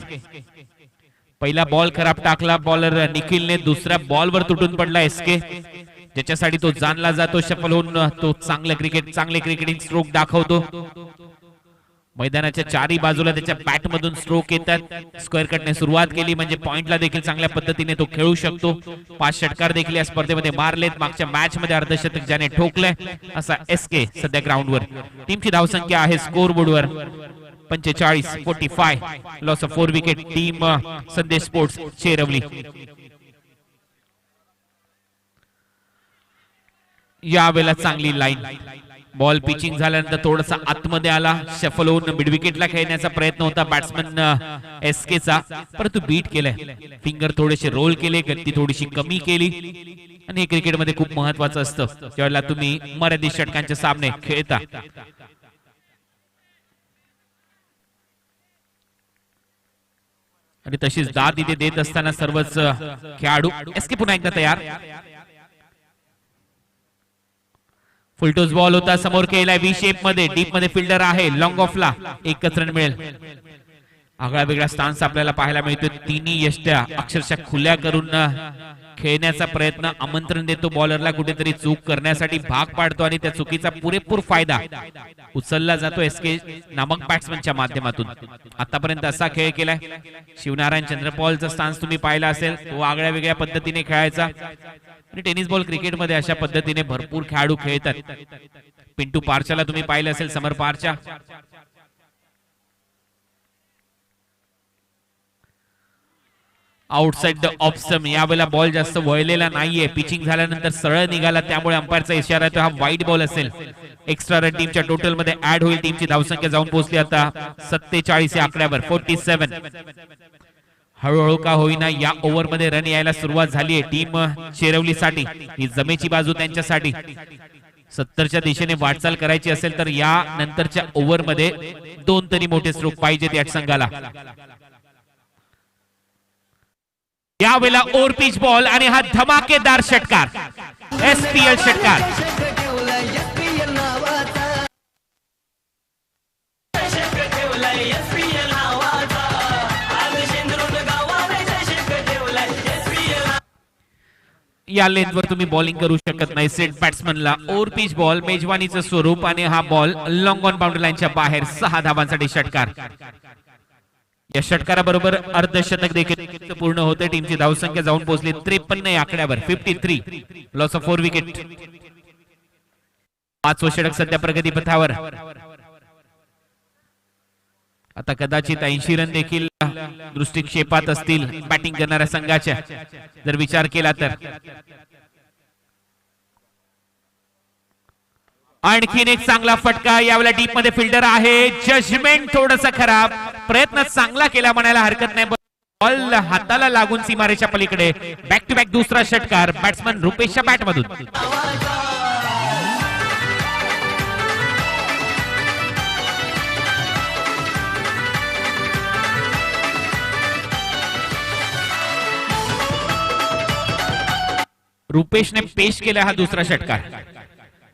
पहिला बॉल खराब टाकला बॉलर निखिलने, दुसऱ्या बॉलवर तुटून पडला एसके, ज्याच्यासाठी तो जाणला जातो. शफल होऊन तो चांगले क्रिकेटिंग स्ट्रोक दाखवतो. मैदानाच्या चारही बाजूला त्याच्या बॅट मधून स्ट्रोक येतात. स्क्वेअर कटने सुरुवात केली म्हणजे पॉइंटला देखील चांगल्या पद्धतीने तो खेळू शकतो. 5 षटकार देखील या स्पर्धेमध्ये मारलेत. मागच्या मॅच मध्ये अर्धशतक ज्याने ठोकलंय असा एसके सध्या ग्राउंडवर. टीमची धावसंख्या आहे स्कोर बोर्डवर 45-45. Loss of 4 wicket. टीम संदेश स्पोर्ट्स चेरवली. यावेळेला चांगली लाईन. बॉल पिचिंग झाल्यानंतर थोडासा आतमध्ये आला. शफल होऊन मिड विकेटला खेळण्याचा प्रयत्न होता बॅट्समन एसकेचा, परंतु बीट केलाय. फिंगर थोडेसे रोल केले, गती थोडीशी कमी केली आणि हे क्रिकेटमध्ये खूप महत्वाचं असतं ज्यावेळेला तुम्ही मर्यादित षटकांचे सामने खेळता. आणि तशीच दाद इथे देत असताना सर्वच खेळाडू. एसके पुन्हा एकदा तयार. फुलटोस बॉल होता, समोर केलाय व्ही शेप मध्ये. डीप मध्ये फिल्डर आहे, लॉंग ऑफला 1च रन मिळेल. आगळा वेगळा स्टान्स आपल्याला पाहायला मिळतो. तिन्ही यष्ट्या अक्षरशः खुल्या करून खेळण्याचा प्रयत्न, आमंत्रण देतो बॉलरला कुठेतरी चूक करण्यासाठी, भाग पाडतो आणि त्या चुकीचा पुरेपूर फायदा उचलला जातो एसके नामक बॅट्समनच्या माध्यमातून. आतापर्यंत असा खेळ केलाय. शिवनारायण चंद्रपॉलचा स्टान्स तुम्ही पाहिला असेल, तो आगळ्या वेगळ्या पद्धतीने खेळायचा आणि टेनिस बॉल क्रिकेटमध्ये अशा पद्धतीने भरपूर खेळाडू खेळतात. पिंटू पारचाला तुम्ही पाहिलं असेल, Samar Parcha. Outside the off stump. यावेळेला बॉल जास्त वळलेला नाहीये, पिचिंग झाल्यानंतर सरळ निघाला, त्यामुळे अंपायरचा इशारा आहे तो हा वाईड बॉल असेल. एक्स्ट्रा रन टीमच्या टोटल मध्ये ऍड होईल. टीमची धावसंख्या जाऊन पोहोचली आता 47 या आकड्यावर 47. हळूहळू का होईना या ओव्हर मध्ये रन यायला सुरुवात झाली आहे टीम चेरवलीसाठी. ही जमेची बाजू त्यांच्यासाठी 70च्या दिशेने वाटचाल करायची असेल तर या नंतरच्या ओव्हर मध्ये 2 तरी मोठे स्ट्रोक पाहिजेत या संघाला. यावेळेला ओव्हर पिच बॉल आणि हा धमाकेदार षटकार, एसपीएल षटकार. या लेंथवर तुम्ही बॉलिंग करू शकत नाही सेट बॅट्समनला. ओव्हर पिच बॉल, मेजवानीचं स्वरूप आणि हा बॉल लॉंग ऑन बाउंड्री लाईनच्या बाहेर. 6 धावांसाठी षटकार. या षटकाराबरोबर अर्धशतक देखील पूर्ण होते. टीमची धावसंख्या जाऊन पोहोचली 53 या आकड्यावर 53. Loss of 4 wicket. 5वं षटक सध्या प्रगतीपथावर. आता कदाचित 80 रन देखील दृष्टिक्षेपात असतील बॅटिंग करणाऱ्या संघाच्या जर विचार केला तर. आणखीन एक चांगला फटका. यावेळेला डीप मध्ये फिल्डर आहे. जजमेंट थोडंसं खराब. प्रयत्न चांगला केला म्हणायला हरकत नाही. बॉल हाताला लागून सीमारेच्या पलीकडे. बॅक टू बॅक दुसरा षटकार बॅट्समन रुपेशच्या बॅट मधून. रुपेशने पेश केला हा दुसरा षटकार.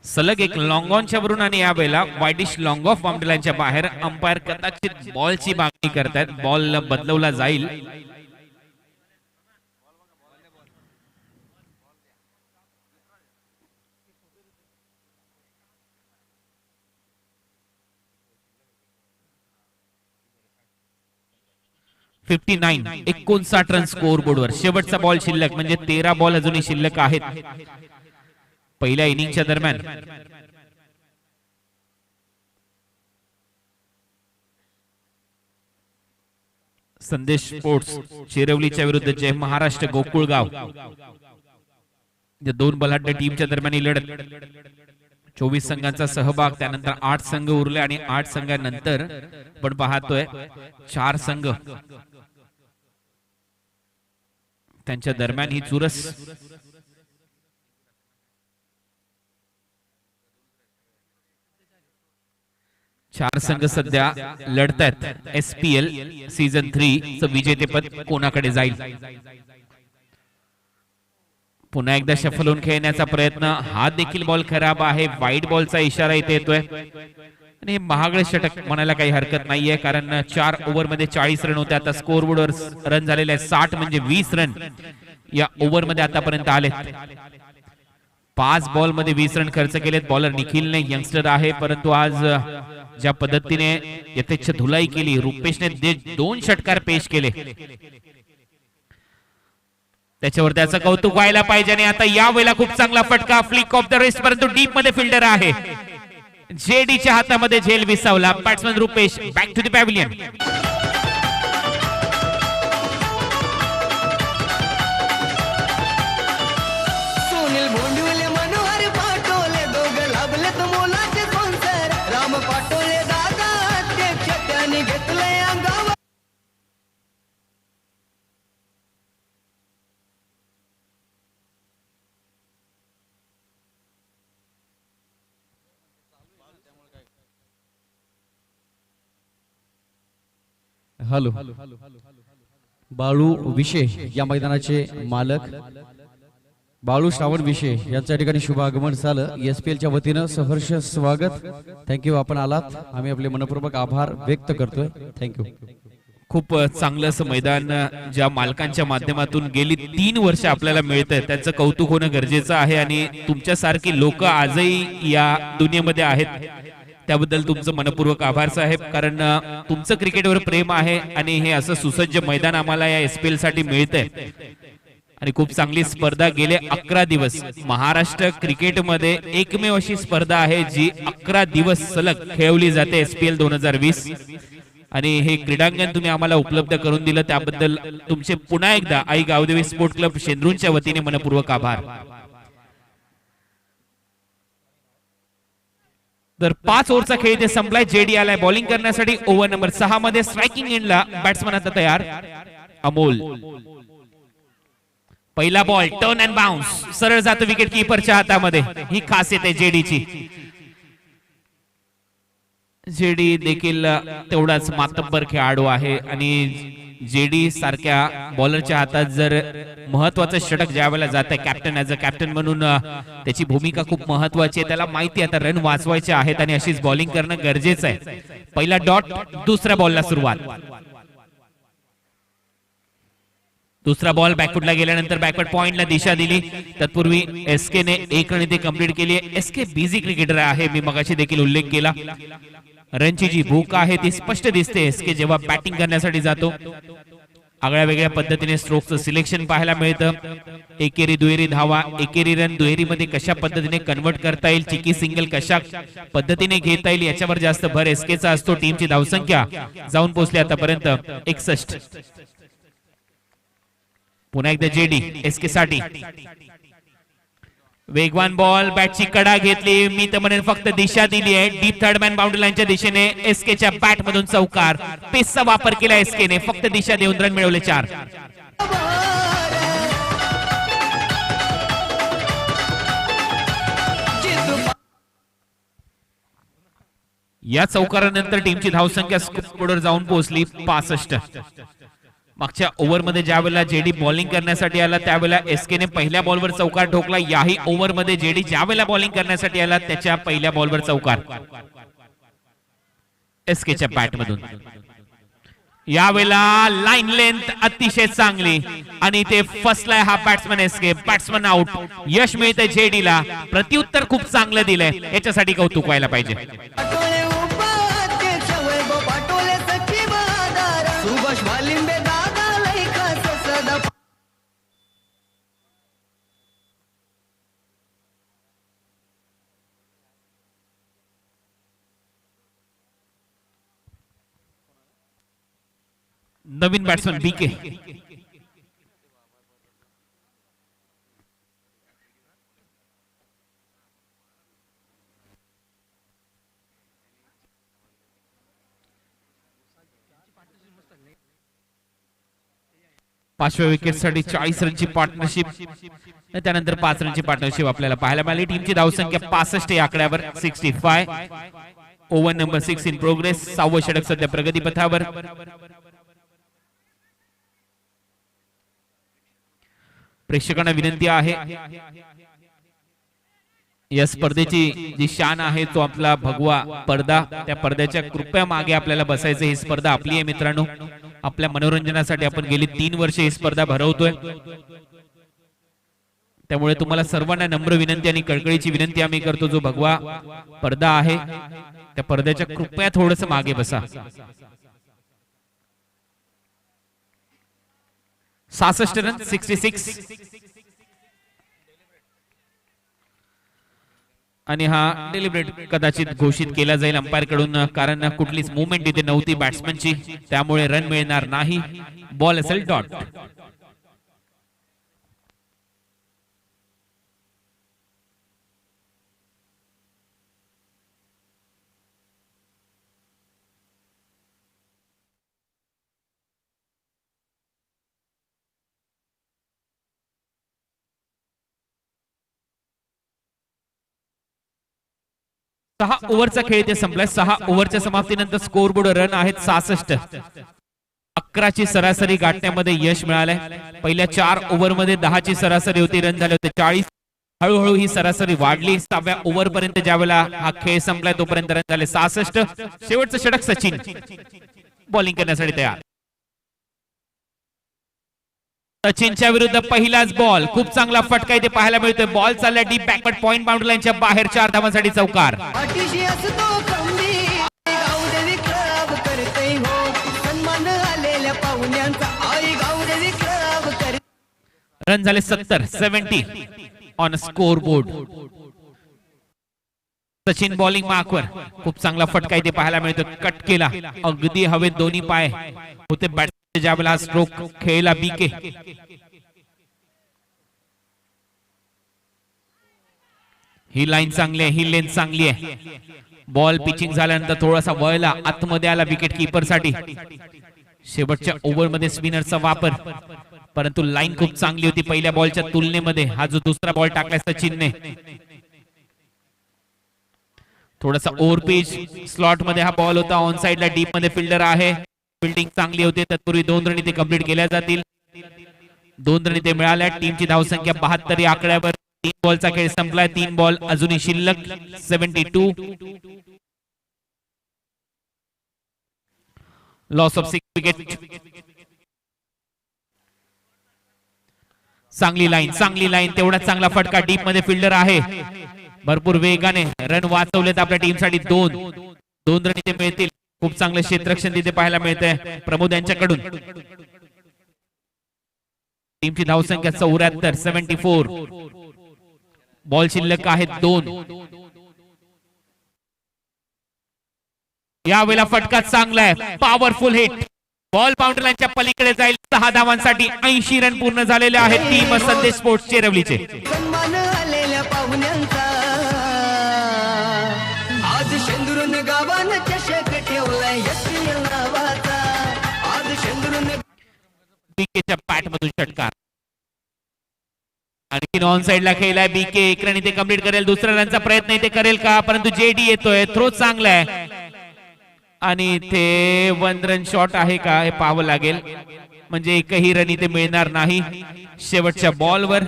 सलग एक लॉंग ऑनच्या वरून आणि यावेळेला वाईडिश लॉंग ऑफ बाउंड्रीलाईनच्या बाहेर. अंपायर कदाचित बॉलची मागणी करतायत. बॉल बदलवला जाईल. $59 59 रन स्कोर बोर्डवर. शेवटचा बॉल शिल्लक म्हणजे 13 बॉल अजूनही शिल्लक आहेत पहिल्या इनिंगच्या दरम्यान. संदेश स्पोर्ट्स चिरवलीच्या विरुद्ध जय महाराष्ट्र गोकुळगाव या दोन बलाढ्य टीमच्या दरम्यान ही लढत. 24 संघांचा सहभाग. त्यानंतर 8 संघ उरले आणि 8 संघांनंतर पण पाहतोय 4 संघ त्यांच्या दरम्यान ही चुरस. चार संघ सध्या लढतायत. SPL सीझन 3 चं विजेतेपद कोणाकडे जाईल. पुन्हा एकदा शफल होऊन खेळण्याचा प्रयत्न. हा देखील बॉल खराब आहे. वाईड बॉलचा इशारा इथे येतोय आणि महागडे षटक म्हणायला काही हरकत नाहीये कारण 4 ओव्हर मध्ये 40 रन होते. आता स्कोर बोर्डवर रन झालेले आहेत 60 म्हणजे 20 रन या ओव्हर मध्ये आतापर्यंत आलेत. 5 बॉल मध्ये 20 रन खर्च केलेत. बॉलर निखिलने यंगस्टर आहे परंतु आज ज्या पद्धतीने यथेच्छ धुलाई केली. रुपेशने 2 षटकार पेश केले त्याच्यावर त्याचं कौतुक व्हायला पाहिजे. आणि आता या वेळेला खूप चांगला फटका फ्लिक ऑफ द रिस्ट परंतु डीप मध्ये फिल्डर आहे. जेडीच्या हातामध्ये झेल विसावला. Batsman Rupesh back to the pavilion. Sunil Bhondvile Manohar Patole दोघं लाभलेत मोलाचे स्पॉन्सर. राम पाटोले दादा अध्यक्ष त्यांनी घेतलंय अंगावर. हॅलो. बाळू विशे या मैदानाचे मालक बाळू श्रावण विशे यांच्या ठिकाणी शुभ आगमन झालं. SPL च्या वतीनं सहर्ष स्वागत. थँक्यू आपण आलात. आम्ही आपले मनपूर्वक आभार व्यक्त करतोय. थँक्यू. खूप चांगलं असं मैदान ज्या मालकांच्या माध्यमातून गेली 3 वर्ष आपल्याला मिळतंय त्याचं कौतुक होणं गरजेचं आहे. आणि तुमच्यासारखी लोक आजही या दुनियेमध्ये आहेत त्याबद्दल तुमचं मनपूर्वक आभार साहेब. कारण तुमचं क्रिकेटवर प्रेम आहे आणि हे असं सुसज्ज मैदान आम्हाला या SPL साठी मिळतंय. आणि खूप चांगली स्पर्धा. गेले 11 दिवस महाराष्ट्र क्रिकेटमध्ये एकमेव अशी स्पर्धा आहे जी 11 दिवस सलग खेळवली जाते SPL 2020. आणि हे क्रीडांगण तुम्ही आम्हाला उपलब्ध करून दिलं त्याबद्दल तुमचे पुन्हा एकदा आई गावदेवी स्पोर्ट क्लब शेंद्रूंच्या वतीने मनपूर्वक आभार. तर 5 ओव्हरचा खेळ इथे संपलाय. जेडी आलाय बॉलिंग करण्यासाठी. ओव्हर नंबर 6 मध्ये स्ट्रायकिंग एंडला बॅट्समन आता तयार. अमोल. पहिला बॉल टर्न अँड बाउन्स सरळ जातो विकेट कीपरच्या हातामध्ये. ही खासियत आहे जेडीची. जेडी देखील तेवढाच मातब्बर खेळाडू आहे आणि जेडी सारख्या बॉलरच्या हातात जर महत्वाचं षटक ज्या वेळेला जात आहे कॅप्टन ऍज अ कॅप्टन म्हणून त्याची भूमिका खूप महत्वाची आहे. त्याला माहिती आता रन वाचवायचे आहेत आणि अशीच बॉलिंग करणं गरजेचं आहे. पहिला डॉट. दुसऱ्या बॉलला सुरुवात. दुसरा बॉल बॅकफुटला गेल्यानंतर बॅकवर्ड पॉइंटला दिशा दिली. तत्पूर्वी SK ने 1 रन इथे कंप्लीट केली आहे. SK बिझी क्रिकेटर आहे. मी मगाशी देखील उल्लेख केला. रनची जी भूक आहे ती स्पष्ट दिसते SK जेव्हा बॅटिंग करण्यासाठी जातो. आगळ्या वेगळ्या पद्धतीने स्ट्रोकचं सिलेक्शन पाहायला मिळतं. एकेरी दुहेरी धावा, एकेरी रन दुहेरी मध्ये कशा पद्धतीने कन्वर्ट करता येईल, चिकी सिंगल कशा पद्धतीने घेता येईल याच्यावर जास्त भर SKचा असतो. टीमची धावसंख्या जाऊन पोहोचली आतापर्यंत 61. पुन्हा एकदा जेडी SK साठी. वेगवान बॉल, बॅटची कडा घेतली, मी तर म्हणेन फक्त दिशा दिली आहे. डीप थर्ड मॅन बाउंड्री लाईनच्या दिशेने एसकेच्या बॅट मधून चौकार. पेसचा वापर केला एसकेने, फक्त दिशा देऊन रन मिळवले 4. या चौकारानंतर टीमची धावसंख्या स्कोरवर जाऊन पोहोचली 65. मागच्या ओव्हरमध्ये ज्यावेळेला जेडी बॉलिंग करण्यासाठी आला त्यावेळेला एसकेने पहिल्या बॉलवर चौकार ठोकला. याही ओव्हरमध्ये जेडी ज्यावेळेला बॉलिंग करण्यासाठी आला त्याच्या पहिल्या बॉलवर चौकार एसकेच्या बॅटमधून. यावेळेला लाईन लेंथ अतिशय चांगली आणि ते फसलाय हा बॅट्समन एसके. Batsman out. यश मिळतंय जेडीला. प्रत्युत्तर खूप चांगलं दिलंय, याच्यासाठी कौतुक व्हायला पाहिजे. पाटोळे उपाध्यक्ष वैभव पाटोळे सचिव आधार सुभाष वालिंबे दादा लई खास सदा नवीन बॅट्समन बीके. पाचव्या विकेटसाठी 40 रनची पार्टनरशिप, त्यानंतर 5 रनची पार्टनरशिप आपल्याला पाहायला मिळाली. टीमची धावसंख्या 65 या आकड्यावर 65. Over number 6 in progress. 6वं षटक सध्या प्रगतीपथावर. प्रेक्षकांना विनंती आहे, या स्पर्धेची जी शान आहे तो आपला भगवा पडदा, त्या पडद्याच्या कृपया मागे आपल्याला बसायचं. ही स्पर्धा आपली आहे मित्रांनो. आपल्या मनोरंजनासाठी आपण गेली 3 वर्षे ही स्पर्धा भरवतोय. त्यामुळे तुम्हाला सर्वांना नम्र विनंती आणि कळकळीची विनंती आम्ही करतो, जो भगवा पडदा आहे त्या पडद्याच्या कृपया थोडस मागे बसा. 66 रन 66. आणि हा डेलिब्रेट कदाचित घोषित केला जाईल अंपायर कडून, कारण कुठलीच मुवमेंट इथे नव्हती बॅट्समनची, त्यामुळे रन मिळणार नाही. बॉल असेल डॉट. सहा ओव्हरचा खेळ इथे संपलाय. 6 ओव्हरच्या समाप्तीनंतर स्कोरबोर्ड रन आहेत 66. 11ची सरासरी गाठण्यामध्ये यश मिळालंय. पहिल्या 4 ओव्हरमध्ये 10ची सरासरी होती, रन झाले होते 40. हळूहळू ही सरासरी वाढली. 7व्या ओव्हर पर्यंत ज्यावेळेला हा खेळ संपलाय तोपर्यंत रन झाले 66. शेवटचं षटक सचिन बॉलिंग करण्यासाठी तयार. सचिनच्या विरुद्ध पहिलाच बॉल. खूप चांगला फटका इथे पाहायला मिळतोय. बॉल चालला डीप बॅकवर्ड पॉइंट बाउंड्री लाईनच्या बाहेर. 4 धावांसाठी चौकार. पाठीशी असतो खंबीर गावदेवी क्लब करते हो सन्मान आलेल्या पाहुण्यांचा. आई गावदेवी क्लब करते. रन झाले 70 on score board. Sachin bowling मार्कवर. खूप चांगला फटका इथे पाहायला मिळतो. कट केला अगदी हवेत दोन्ही पाय होते. बॅट ज्यावेळेला स्ट्रोक खेळला बीके. ही लाईन चांगली आहे, ही लेंथ चांगली आहे. बॉल पिचिंग झाल्यानंतर थोडासा वळला आतमध्ये आला विकेट किपर साठी. शेवटच्या ओव्हरमध्ये स्पिनरचा वापर, परंतु लाईन खूप चांगली होती पहिल्या बॉलच्या तुलनेमध्ये. हा जो दुसरा बॉल टाकलाय सचिनने, थोडासा ओव्हर पिच स्लॉट मध्ये हा बॉल होता. ऑन साइडला डीप मध्ये फिल्डर आहे. फिल्डिंग चांगली होते. तत्पूर्वी 2 रन इथे कंप्लीट केल्या जातील. 2 रन इथे मिळाल्या. टीमची धावसंख्या 72 या आकड्यावर. 3 बॉलचा खेळ संपलाय. 3 बॉल अजूनही शिल्लक. 72. Loss of 6 wicket. चांगली लाईन तेवढा चांगला फटका. डीप मध्ये फिल्डर आहे. भरपूर वेगाने रन वाचवलेत आपल्या टीमसाठी. 2 रन इथे मिळतील. खूप चांगलं क्षेत्ररक्षण तिथे पाहायला मिळतंय प्रमोद यांच्याकडून. टीमची धावसंख्या 74. 74. बॉल शिल्लक आहेत 2. यावेळेला फटका चांगला आहे. Powerful hit. बॉल बाउंड्री लाईनच्या पलीकडे जाईल. 6 धावांसाठी 80 रन पूर्ण झालेले आहेत टीम संदेश स्पोर्ट्स चेरवलीचे. सन्मान आलेल्या पाहुण्यांचा. पाहुण्यांचा आज शेंदुरून गावानं चषक ठेवलाय एसपीएल नावाचा आज शेंदुरून बीकेच्या पॅट मधून षटकार आणखी ऑन साइडला खेळलाय बीके एक रन इथे कंप्लीट करेल दुसऱ्या रनचा प्रयत्न इथे करेल का परंतु जेडी येतोय थ्रो चांगला आहे आणि इथे 1 रन शॉट आहे का हे पाहावं लागेल म्हणजे एकही रन इथे मिळणार नाही शेवटच्या बॉलवर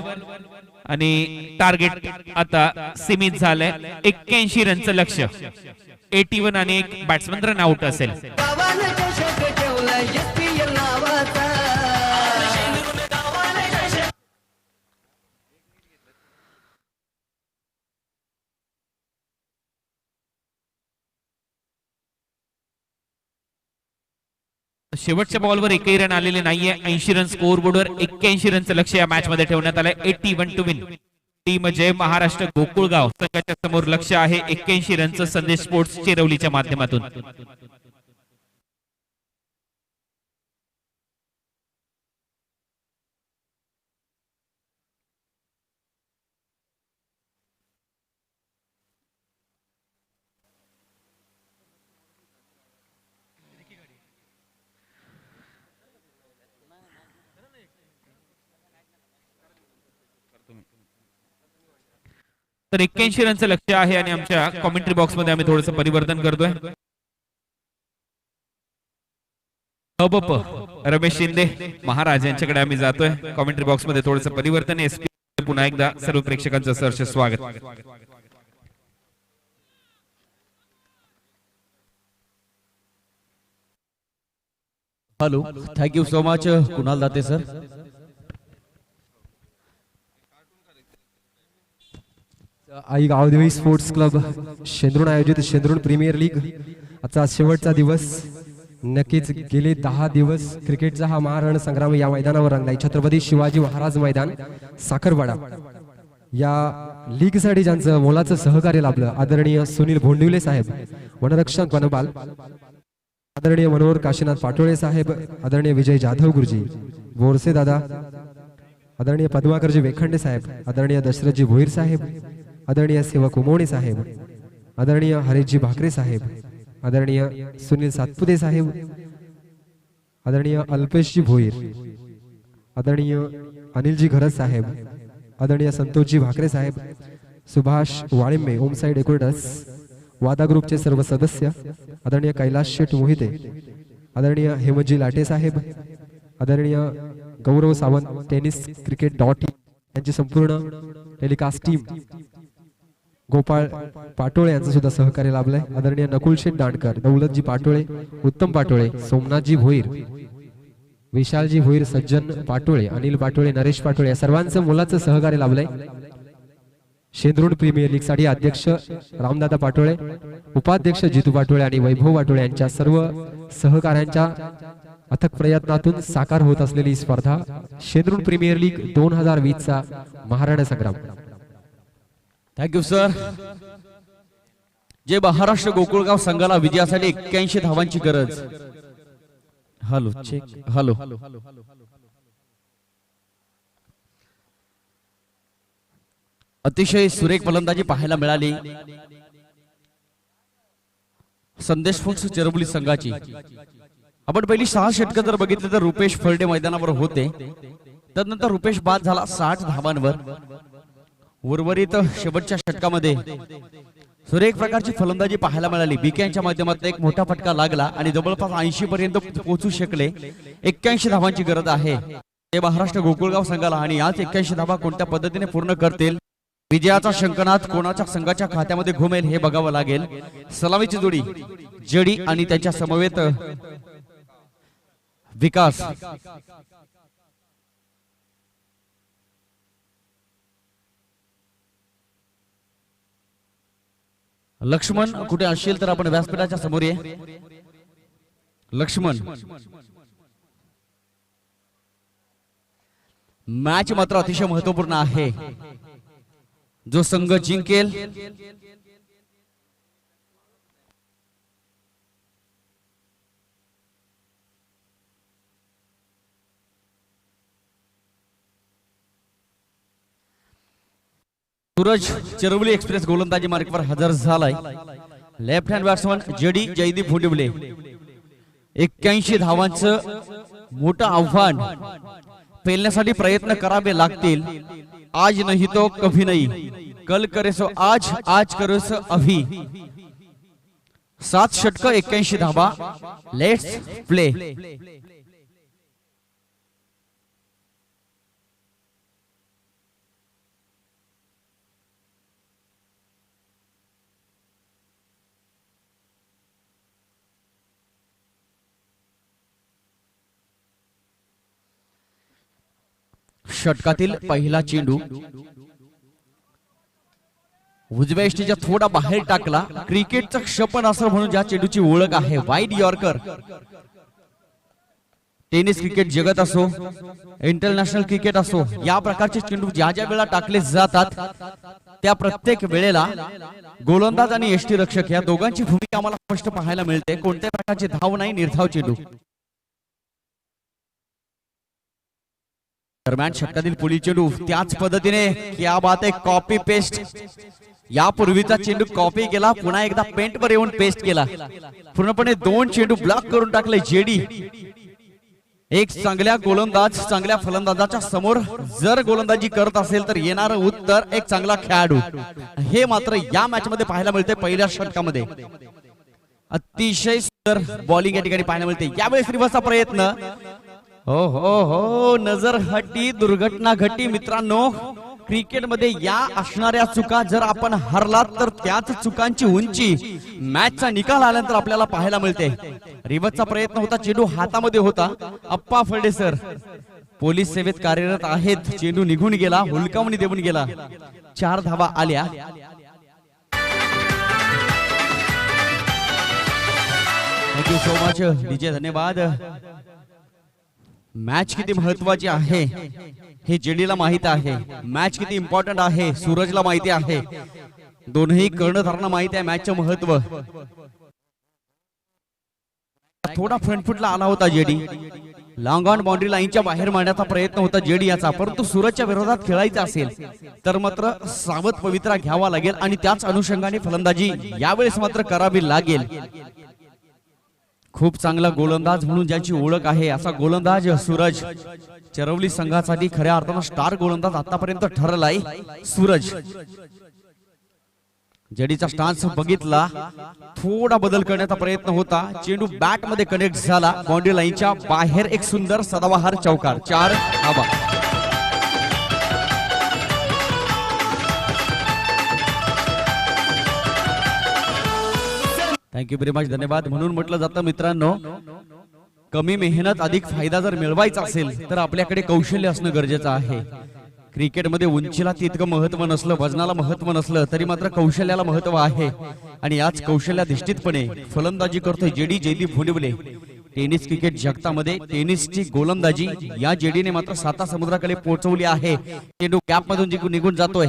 आणि टार्गेट आता सीमित झालंय 81 रनचं लक्ष्य 81 आणि एक बॅट्समन रन आउट असेल गावानं चषक ठेवलाय एसपीएल नावाचा शेवटच्या बॉलवर एकही रन आलेले नाहीये 80 रन स्कोर बोर्डवर 81 रनचं लक्ष या मॅच मध्ये ठेवण्यात आलंय 81 टू विन टीम जय महाराष्ट्र गोकुळगाव संघाच्या समोर लक्ष आहे 81 रनचं संदेश स्पोर्ट्स चिरवलीच्या माध्यमातून तर 81 रनचं लक्ष आहे आणि आमच्या कॉमेंट्री बॉक्स मध्ये आम्ही थोडंसं परिवर्तन करतोय अबप रमेश शिंदे महाराज यांच्याकडे आम्ही जातोय कॉमेंट्री बॉक्स मध्ये थोडंसं परिवर्तन एसपी पुन्हा एकदा सर्व प्रेक्षकांचं सहर्ष स्वागत hello thank you so much Kunal Date sir Aai Gavdevi sports club Shendrun आयोजित शेंद्रुण प्रीमियर लीग आजचा शेवटचा दिवस नक्कीच गेले 10 दिवस क्रिकेटचा हा महारण संग्राम या मैदानावर रंगलाय छत्रपती शिवाजी महाराज मैदान साखरवाडा या लीग साठी ज्यांचं मोलाचं सहकार्य लाभलं आदरणीय सुनील भोंडिवले साहेब वनरक्षक वनपाल आदरणीय मनोहर काशीनाथ पाटोळे साहेब आदरणीय विजय जाधव गुरुजी बोरसे दादा आदरणीय पद्माकरजी वेखंडे साहेब आदरणीय दशरथजी भोईर साहेब आदरणीय सेवक उमोणे साहेब आदरणीय हरीशजी भाकरे साहेब आदरणीय सुनील सातपुते साहेब आदरणीय अल्पेशजी भोईर आदरणीय अनिलजी घरत साहेब आदरणीय संतोषजी भाकरे साहेब सुभाष वाळिंबे ओमसाईड एकोर्डस वादा ग्रुपचे सर्व सदस्य आदरणीय कैलास शेठ मोहिते आदरणीय हेमजी लाटे साहेब आदरणीय गौरव सावंत टेनिस क्रिकेट डॉट यांची संपूर्ण टेलिकास्ट टीम गोपाळ पाटोळे यांचं सुद्धा सहकार्य लाभलंय आदरणीय नकुल शेठ दांडकर दौलतजी पाटोळे उत्तम पाटोळे सोमनाथजी भोईर विशालजी भोईर सज्जन पाटोळे अनिल पाटोळे नरेश पाटोळे या सर्वांचं मोलाचं सहकार्य लाभलंय शेंद्रुण प्रीमियर लीग साठी अध्यक्ष रामदादा पाटोळे उपाध्यक्ष जितू पाटोळे आणि वैभव पाटोळे यांच्या सर्व सहकार्यांच्या अथक प्रयत्नातून साकार होत असलेली स्पर्धा शेंद्रुण प्रीमियर लीग 2020 चा महाराणा संग्राम थँक्यू सर जे महाराष्ट्र गोकुळगाव संघाला विजयासाठी 81 धावांची गरज हॅलो चेक हॅलो अतिशय सुरेख फलंदाजी पाहायला मिळाली संदेश फुक्स चिरबुली संघाची आपण पहिली 6 षटकं जर बघितले तर रुपेश फळडे मैदानावर होते त्यानंतर रुपेश बाद झाला 60 धावांवर उर्वरित शेवटच्या षटकामध्ये सुरेख प्रकारची फलंदाजी पाहायला मिळाली बीके यांच्या माध्यमातून एक मोठा फटका लागला आणि जवळपास 80 पर्यंत पोहोचू शकले 81 धावांची गरज आहे ते महाराष्ट्र गोकुळगाव संघाला आणि याच 81 धावा कोणत्या पद्धतीने पूर्ण करतील विजयाचा शंकनाथ कोणाच्या संघाच्या खात्यामध्ये घुमेल हे बघावं लागेल सलामीची जोडी जेडी आणि त्याच्या समवेत विकास लक्ष्मण कुठे असेल तर आपण व्यासपीठाच्या समोर ये लक्ष्मण मॅच मात्र अतिशय महत्वपूर्ण आहे जो संघ जिंकेल सूरज चिरवली एक्सप्रेस गोलंदाजी मार्गावर हजर झालाय. Left hand batsman JD Jaydeep Bhondivle. 81 धावांचं मोठं आव्हान पेलण्यासाठी प्रयत्न करावे लागतील. आज नाही तो कभी नाही, कल करे सो आज, आज करे सो अभी. 7 षटक 81 धावा. Let's play. षटकातील पहिला चेंडू उजव्या यष्टीच्या थोडा बाहेर टाकला. क्रिकेटचा क्षेपणास्त्र म्हणून ज्या चेंडूची ओळख आहे, वाईड यॉर्कर. टेनिस क्रिकेट जगत असो, इंटरनॅशनल क्रिकेट असो, या प्रकारचे चेंडू ज्या ज्या वेळा टाकले जातात त्या प्रत्येक वेळेला गोलंदाज आणि यष्टीरक्षक या दोघांची भूमिका आम्हाला स्पष्ट पाहायला मिळते. कोणत्या प्रकारचे धाव नाही, निर्धाव चेंडू. दरम्यान षटकातील पुढील चेंडू त्याच पद्धतीने, क्या बात आहे, कॉपी पेस्ट. यापूर्वीचा चेंडू कॉपी केला, पुन्हा एकदा पेंट वर येऊन पेस्ट केला. पूर्णपणे 2 चेंडू ब्लॉक करून टाकले जेडी. एक चांगल्या गोलंदाज, चांगल्या फलंदाजाच्या समोर जर गोलंदाजी करत असेल तर येणारं उत्तर एक चांगला खेळाडू. हे मात्र या मॅच मध्ये पाहायला मिळते. पहिल्या षटकामध्ये अतिशय सुंदर बॉलिंग या ठिकाणी पाहायला मिळते. यावेळेस रिव्हर्सचा प्रयत्न. हो हो हो, नजर हटी, दुर्घटना घटी. मित्रांनो, क्रिकेटमध्ये या असणाऱ्या चुका जर आपण हरलात तर त्याच चुकांची उंची मॅचचा निकाल आल्यानंतर आपल्याला पाहायला मिळते. रिव्हर्सचा प्रयत्न होता, चेंडू हातामध्ये होता. अप्पा फळदेसर पोलीस सेवेत कार्यरत आहेत. चेंडू निघून गेला, हुलकावणी देऊन गेला. 4 धावा आल्या. थँक्यू सो मच डीजे, धन्यवाद. मॅच किती महत्वाची आहे हे जेडीला माहित आहे. मॅच किती इम्पॉर्टंट आहे सूरजला माहिती आहे. दोन्ही कर्णधारांना माहिती आहे मॅचचं महत्व. थोडा फ्रंट फुटला आला होता जेडी. लॉंग ऑन बाउंड्री लाईनच्या बाहेर मारण्याचा प्रयत्न होता जेडी याचा. परंतु सूरजच्या विरोधात खेळायचं असेल तर मात्र सावध पवित्रा घ्यावा लागेल आणि त्याच अनुषंगाने फलंदाजी यावेळेस मात्र करावी लागेल. खूप चांगला गोलंदाज म्हणून ज्याची ओळख आहे असा गोलंदाज सूरज चिरवली संघासाठी खऱ्या अर्थानं स्टार गोलंदाज आतापर्यंत ठरलाय सूरज. जेडीचा स्टान्स बघितला, थोडा बदल करण्याचा प्रयत्न होता. चेंडू बॅट मध्ये कनेक्ट झाला. बाउंड्री लाईनच्या बाहेर एक सुंदर सदाबहार चौकार. 4 धावा. थँक्यू व्हेरी मच, धन्यवाद. म्हणून म्हटलं जातं मित्रांनो, कमी मेहनत अधिक फायदा जर मिळवायचा असेल तर आपल्याकडे कौशल्य असणं गरजेचं आहे. क्रिकेटमध्ये उंचीला तितकं महत्व नसलं, वजनाला महत्व नसलं तरी मात्र कौशल्याला महत्व आहे. आणि याच कौशल्याधिष्ठितपणे फलंदाजी करतोय जेडी जयदीप भोंडिवले. टेनिस क्रिकेट जगतामध्ये टेनिसची गोलंदाजी या जेडीने मात्र 7 समुद्राकडे पोहोचवली आहे. चेंडू गॅप मधून निघून जातोय.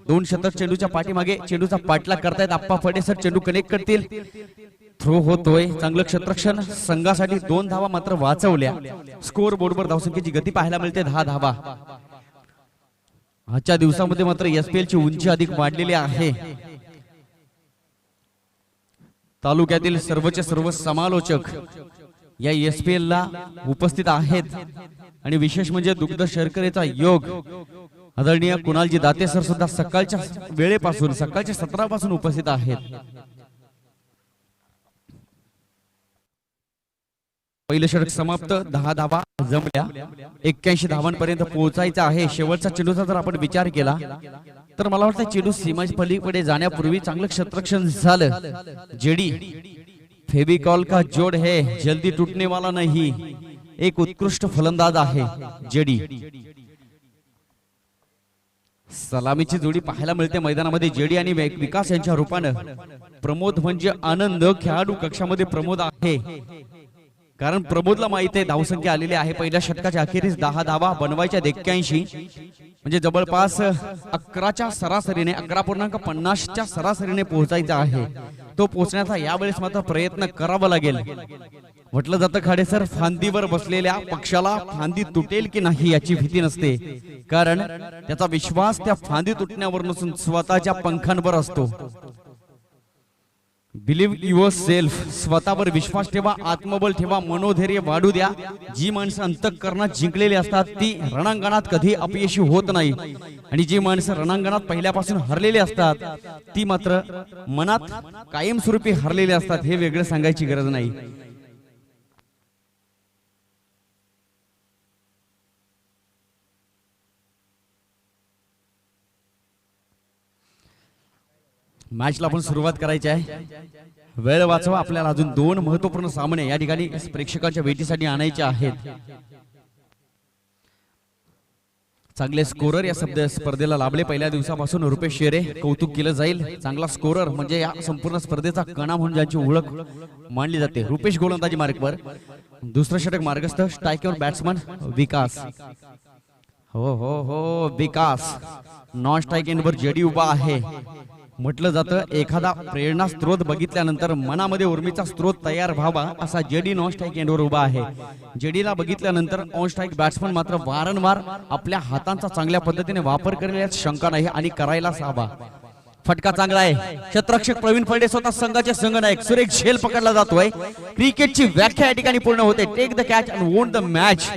2 शतक चेंडूच्या पाठीमागे. चेंडूचा पाठलाग करतायत अप्पा फळदेसर. चेंडू कनेक्ट करतील. थ्रो होतोय. चांगलं क्षेत्ररक्षण. संघासाठी 2 धावा मात्र वाचवल्या. स्कोर बोर्डवर धावसंख्येची गती पाहायला मिळते 10 धावा. आजच्या दिवसामध्ये मात्र एसपीएल ची उंची अधिक वाढलेली आहे. तालुक्यातील सर्वचे सर्व समालोचक या एसपीएल ला उपस्थित आहेत. आणि विशेष म्हणजे दुग्ध शर्करेचा योग आदरणीय कुणालजी दाते सर सुद्धा सकाळच्या वेळेपासून, सकाळच्या 17 पासून उपस्थित आहेत. पहिलं षटक समाप्त. 10 धावा जमल्या. 81 धावांपर्यंत पोहोचायचं आहे. शेवटचा चेंडूचा जर आपण विचार केला तर मला वाटतं चेंडू सीमा पलीकडे जाण्यापूर्वी चांगलं क्षेत्ररक्षण झालं. जेडी फेविकॉल का जोड है, जल्दी टूटने वाला नहीं. एक उत्कृष्ट फलंदाज आहे जेडी. सलामीची जोडी पाहायला मिळते मैदानामध्ये जेडी आणि विकास यांच्या रूपानं. प्रमोद म्हणजे आनंद. खेळाडू कक्षामध्ये प्रमोद आहे, कारण प्रमोदला माहिती आहे धावसंख्या आलेली आहे. पहिल्या षटकाच्या अखेरीस 10 धावा बनवायच्या 81, म्हणजे जवळपास 11च्या सरासरीने 11.50च्या सरासरीने पोहोचायचा आहे. तो पोहोचण्याचा यावेळेस मात्र प्रयत्न करावा लागेल. म्हटलं जातं खाडे सर, फांदीवर बसलेल्या पक्षाला फांदी तुटेल की नाही याची भीती नसते, कारण त्याचा विश्वास त्या फांदी तुटण्यावर नसून स्वतःच्या पंखांवर असतो. Believe your self. स्वतःवर विश्वास ठेवा, आत्मबल ठेवा, मनोधैर्य वाढू द्या. जी माणसं अंतःकरणात जिंकलेली असतात ती रणांगणात कधी अपयशी होत नाही, आणि जी माणसं रणांगणात पहिल्यापासून हरलेली असतात ती मात्र मनात कायमस्वरूपी हरलेली असतात. हे वेगळं सांगायची गरज नाही. मॅचला आपण सुरुवात करायची आहे. वेळ वाचवा, आपल्याला अजून 2 महत्वपूर्ण सामने या ठिकाणी प्रेक्षकांच्या भेटीसाठी आणायचे आहेत. चांगले स्कोरर या स्पर्धेला लाभले. पहिल्या दिवसापासून रुपेश शेरे कौतुक केलं जाईल. चांगला स्कोरर म्हणजे या संपूर्ण स्पर्धेचा कणा म्हणून ज्यांची ओळख मानली जाते. रुपेश गोलंदाजी मार्कवर, दुसरं षटक मार्गस्थ. स्ट्रायकर बॅट्समन विकास. हो हो हो विकास. नॉन स्ट्राईक एंडवर जेडी उभा आहे. म्हटलं जातं एखादा प्रेरणा स्त्रोत बघितल्यानंतर मनामध्ये उर्मीचा स्त्रोत तयार व्हावा असा जेडी नॉन स्ट्राईक एंडवर उभा आहे. जेडीला बघितल्यानंतर ऑन स्ट्राईक बॅट्समन मात्र वारंवार आपल्या हातांचा चांगल्या पद्धतीने वापर करेल यात शंका नाही, आणि करायलाच हवा. फटका चांगला आहे. क्षेत्ररक्षक प्रवीण फळडे स्वतः संघाचे संघनायक सुरेख झेल पकडला जातोय. क्रिकेटची व्याख्या या ठिकाणी पूर्ण होते. Take the catch and won the match.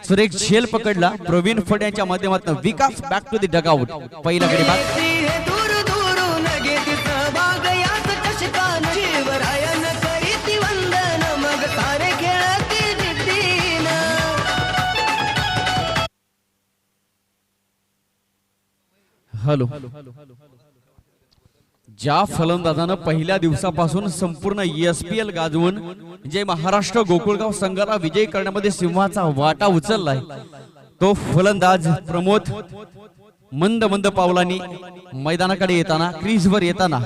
सुरेख झेल पकडला प्रवीण फळडे यांच्या माध्यमातून. Vikas back to the dugout. पहिला गडी बाद. दूर दूरून घेती सहभाग याच चषकान शिवरायन करीती वंदन मग सारे खेळती जिद्दीनं. हॅलो. ज्या फलंदाजानं पहिल्या दिवसापासून संपूर्ण ESPL गाजवून जे महाराष्ट्र गोकुळगाव संघाला विजयी करण्यामध्ये सिंहाचा वाटा उचललाय तो फलंदाज प्रमोद मंद मंद पावलांनी मैदानाकडे येताना, क्रीजवर येताना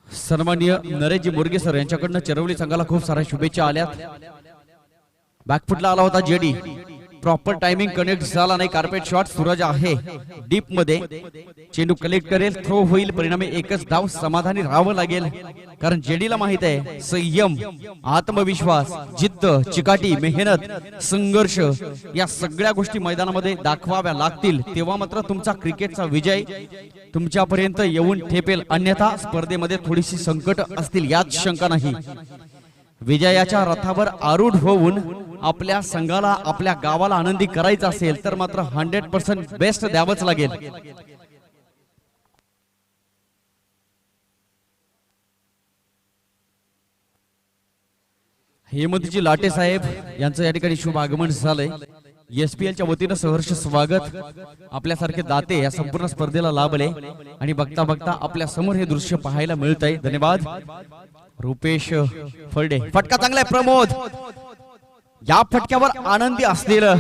सन्माननीय नरेशजी मोरगे सर यांच्याकडनं चरवली संघाला खूप साऱ्या शुभेच्छा आल्यात. बॅकफुटला आला होता जेडी. प्रॉपर टायमिंग कनेक्ट झाला नाही. Carpet shot. सूरज आहे डीप मध्ये. चेंडू कलेक्ट करेल, थ्रो होईल. परिणामी एकच धाव. समाधानी राहावं लागेल, कारण जेडीला माहित आहे संयम, आत्मविश्वास, जिद्द, चिकाटी, मेहनत, संघर्ष या सगळ्या गोष्टी मैदानामध्ये दाखवाव्या लागतील. तेव्हा मात्र तुमचा क्रिकेटचा विजय तुमच्यापर्यंत येऊन ठेपेल. अन्यथा स्पर्धेमध्ये थोडीशी संकट असतील यात शंका नाही. विजयाच्या रथावर आरूढ होऊन आपल्या संघाला, आपल्या गावाला आनंदी करायचं असेल तर मात्र 100% बेस्ट द्यावंच लागेल. हेमंतजी लाटे साहेब यांचं या ठिकाणी शुभ आगमन झालंय. SPLच्या वतीनं सहर्ष स्वागत. आपल्यासारखे दाते या संपूर्ण स्पर्धेला लाभले आणि बघता बघता आपल्या समोर हे दृश्य पाहायला मिळत आहे. धन्यवाद रुपेश फळडे. फटका चांगला आहे प्रमोद. या फटक्यावर आनंदी असलेलं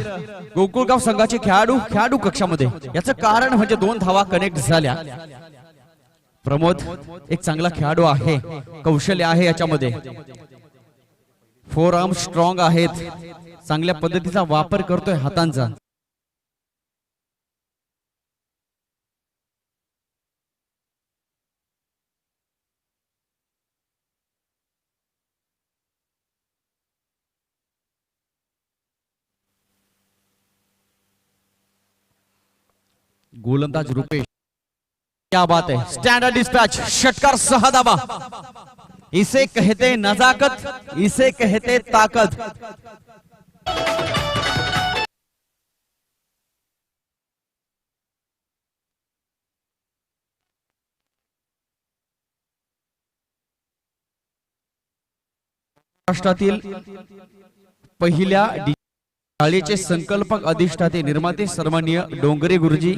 गोकुळगाव संघाचे खेळाडू कक्षामध्ये. याचं कारण म्हणजे 2 धावा कनेक्ट झाल्या. प्रमोद एक चांगला खेळाडू आहे, कौशल्य आहे याच्यामध्ये. 4 आर्म स्ट्रॉंग आहेत, चांगल्या पद्धतीचा वापर करतोय हातांचा. गोलंदाज रुपेश. क्या बात है. Standard dispatch. षटकार 6 धावा. इसे कहते नजाकत, इसे कहते ताकत. महाराष्ट्रातील पहिल्या शाळेचे संकल्पक, अधिष्ठाते, निर्माते सन्माननीय डोंगरे गुरुजी,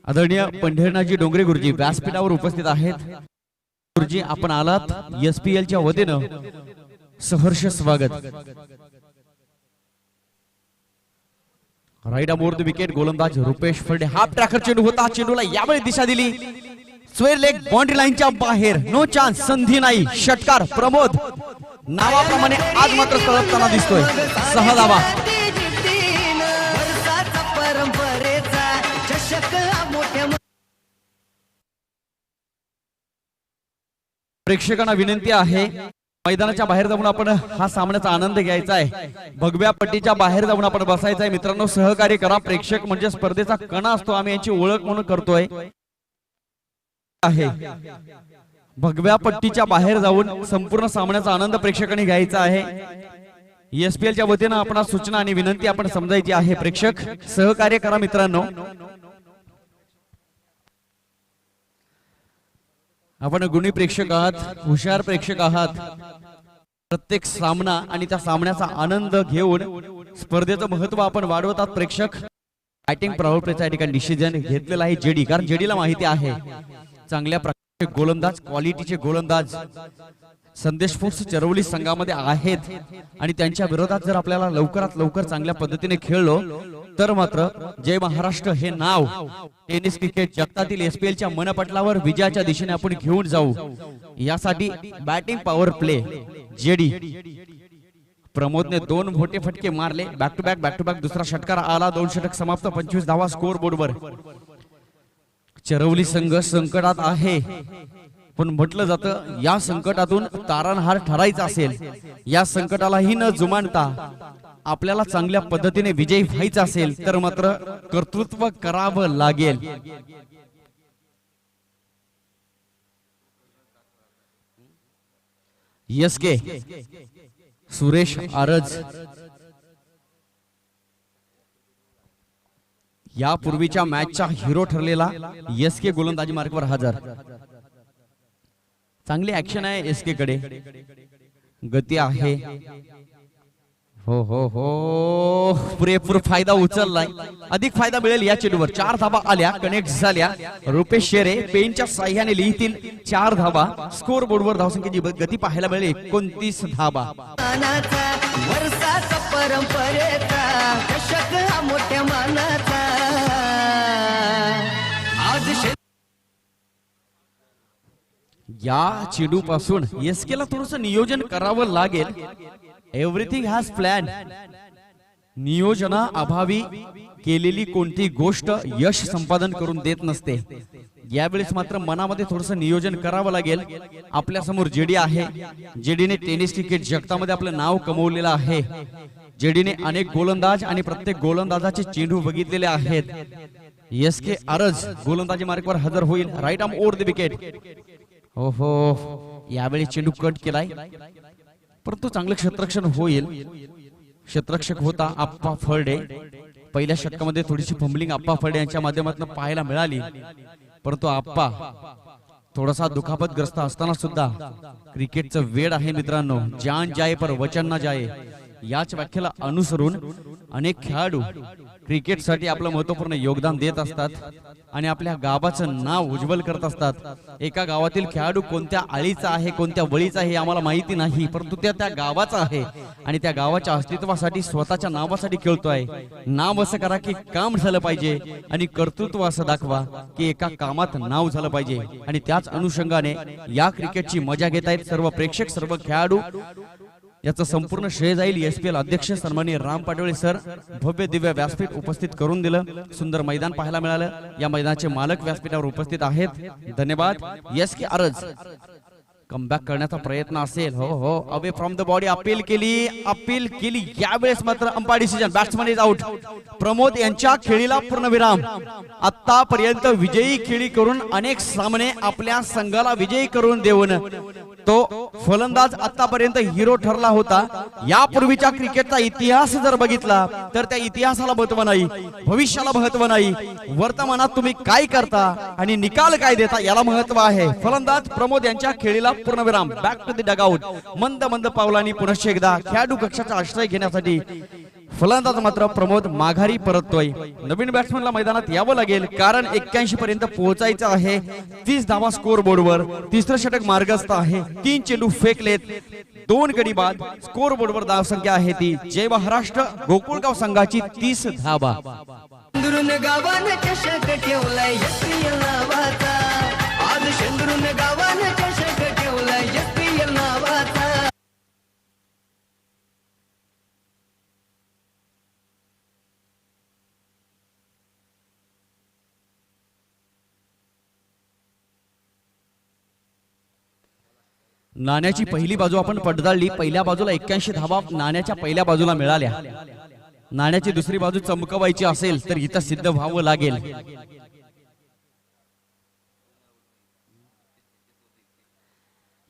आदरणीय पंढरीनाथजी डोंगरे गुरुजी व्यासपीठावर उपस्थित आहेत. गुरुजी आपण आलात. SPLच्या वतीनं सहर्ष स्वागत. Right aboard the wicket. गोलंदाज रुपेश फळडे. हाफ ट्रॅकर चेंडू होता. चेंडूला यावेळी दिशा दिली. स्क्वेअर लेग बाउंड्री लाईनच्या बाहेर. No chance. संधी नाही. षटकार प्रमोद. नावाप्रमाणे आज मात्र तळपताना दिसतोय. 6 धावा. वर्षाचा परंपरेचा चषक हा मोठ्या प्रेक्षकांना विनंती आहे, मैदानाच्या बाहेर जाऊन आपण हा सामन्याचा आनंद घ्यायचा आहे. भगव्या पट्टीच्या बाहेर जाऊन आपण बसायचं आहे. मित्रांनो, सहकार्य करा. प्रेक्षक म्हणजे स्पर्धेचा कणा असतो, आम्ही यांची ओळख म्हणून करतोय. आहे भगव्या पट्टीच्या बाहेर जाऊन संपूर्ण सामन्याचा आनंद प्रेक्षकांनी घ्यायचा आहे. ESPL च्या वतीनं आपण सूचना आणि विनंती आपण समजायची आहे. प्रेक्षक सहकार्य करा मित्रांनो. आपण गुणी प्रेक्षक आहात, हुशार प्रेक्षक आहात. प्रत्येक सामना आणि त्या सामन्याचा आनंद घेऊन स्पर्धेचं महत्व आपण वाढवतात. प्रेक्षक बॅटिंग प्रॉवर प्लेचा या ठिकाणी डिसिजन घेतलेला आहे जेडी, कारण जेडीला माहिती आहे चांगल्या प्रकारचे गोलंदाज, क्वालिटीचे गोलंदाज संदेश स्पोर्ट्स चरवली संघामध्ये आहेत आणि त्यांच्या विरोधात जर आपल्याला लवकरात लवकर चांगल्या पद्धतीने खेळलो तर मात्र जय महाराष्ट्र हे नाव टेनिस क्रिकेट जगतातील ESPL च्या मनपटलावर विजयाच्या दिशेने आपण घेऊन जाऊ. यासाठी बॅटिंग पॉवर प्ले जेडी. प्रमोदने 2 मोठे फटके मारले. बॅक टू बॅक दुसरा षटकार आला. 2 षटक समाप्त. 25 धावा स्कोर बोर्डवर. चरवली संघ संकटात आहे, पण म्हटलं जातं या संकटातून तारणहार ठरायचा असेल, या संकटालाही न जुमानता आपल्याला चांगल्या पद्धतीने विजयी व्हायचा असेल तर मात्र कर्तृत्व करावं लागेल. SK सुरेश आरज यापूर्वीच्या मॅचचा हिरो ठरलेला SK गोलंदाजी मार्कवर हजर. चांगली ऍक्शन आहे SK कडे, गती आहे. हो हो हो, पुरेपूर फायदा उचललाय. अधिक फायदा मिळेल या चेंडूवर. 4 धावा आल्या, कनेक्ट झाल्या. रुपेश शेरे पेनच्या साह्याने लिहितील 4 धावा. स्कोर बोर्डवर धावसंख्येची गती पाहायला मिळेल 29 धावा. मानाचा वर्षाचा परंपरेचा चषक हा मोठ्या मानाचा. आज या चेंडू पासून SK ला थोडंसं नियोजन करावं लागेल. Everything has plan. नियोजना अभावी केलेली कोणती गोष्ट यश संपादन करून देत नसते. यावेळेस मात्र मनामध्ये थोडंसं नियोजन करावं लागेल. आपल्या समोर जेडी आहे. जेडीने टेनिस क्रिकेट जगतामध्ये आपलं नाव कमवलेलं आहे. जेडीने अनेक गोलंदाज आणि प्रत्येक गोलंदाजाचे चेंडू बघितलेले आहेत. SK आरज गोलंदाजी मार्कवर हजर होईल. Right arm over the wicket. हो हो, यावेळी चेंडू कट केलाय, परंतु चांगलं क्षेत्ररक्षण होईल. क्षेत्ररक्षक होता आप्पा फळडे. पहिल्या षटकामध्ये थोडीशी फंबलिंग आप्पा फळडे यांच्या माध्यमातून पाहायला मिळाली, परंतु आप्पा थोडासा दुखापतग्रस्त असताना सुद्धा क्रिकेटचं वेड आहे मित्रांनो. जान जाए पर वचन ना जाए, याच व्याख्येला अनुसरून अनेक खेळाडू क्रिकेटसाठी आपलं महत्त्वपूर्ण योगदान देत असतात आणि आपल्या गावाचं नाव उज्ज्वल करत असतात. एका गावातील खेळाडू कोणत्या आळीचा आहे, कोणत्या वळीचा आहे आम्हाला माहिती नाही, परंतु त्या गावाचा आहे आणि त्या गावाच्या अस्तित्वासाठी स्वतःच्या नावासाठी खेळतोय. नाव असं करा की काम झालं पाहिजे आणि कर्तृत्व असं दाखवा की एका कामात नाव झालं पाहिजे. आणि त्याच अनुषंगाने या क्रिकेटची मजा घेत आहेत सर्व प्रेक्षक, सर्व खेळाडू. याचं संपूर्ण श्रेय जाईल ESPL अध्यक्ष सन्माननीय राम पाटोळे सर. भव्य दिव्य व्यासपीठ उपस्थित करून दिलं. सुंदर मैदान पाहायला मिळालं. या मैदानाचे मालक व्यासपीठावर उपस्थित आहेत. धन्यवाद. SK आरज कमबॅक करण्याचा प्रयत्न असेल. हो हो, away from the body appeal केली. यावेळेस मात्र umpire decision. Batsman is out. Pramod यांच्या खेळीला पूर्णविराम. आतापर्यंत विजयी खेळी करून अनेक सामने आपल्या संघाला विजयी करून देऊन तो फलंदाज आतापर्यंत हिरो ठरला होता. यापूर्वीच्या क्रिकेटचा इतिहास जर बघितला तर त्या इतिहासाला महत्व नाही, भविष्याला महत्व नाही, वर्तमानात तुम्ही काय करता आणि निकाल काय देता याला महत्व आहे. फलंदाज प्रमोद यांच्या खेळीला पूर्णविराम. Back to the dugout. मंद मंद पावलांनी पुनश्च एकदा खेळाडू कक्षाचा आश्रय घेण्यासाठी फलंदाज मात्र प्रमोद माघारी परततोय. नवीन बॅट्समनला मैदानात यावं लागेल, कारण 81 पर्यंत पोहोचायचं आहे. 30 धावा स्कोर बोर्डवर. तिसरं षटक मार्गस्थ आहे. 3 चेंडू फेकलेत, 2 गडी बाद. स्कोर बोर्डवर धावसंख्या आहे ती जय महाराष्ट्र गोकुळगाव संघाची 30 धावा. शेंदुरून गावानं चषक ठेवलाय ESPL नावाचा. आज शेंदुरून गावानं चषक ठेवलाय ESPL नावाचा. नाण्याची पहिली बाजू आपण पडताळली. पहिल्या बाजूला 81 धावा नाण्याच्या पहिल्या बाजूला मिळाल्या. नाण्याची दुसरी बाजू चमकवायची असेल तर इथं सिद्ध व्हावं लागेल.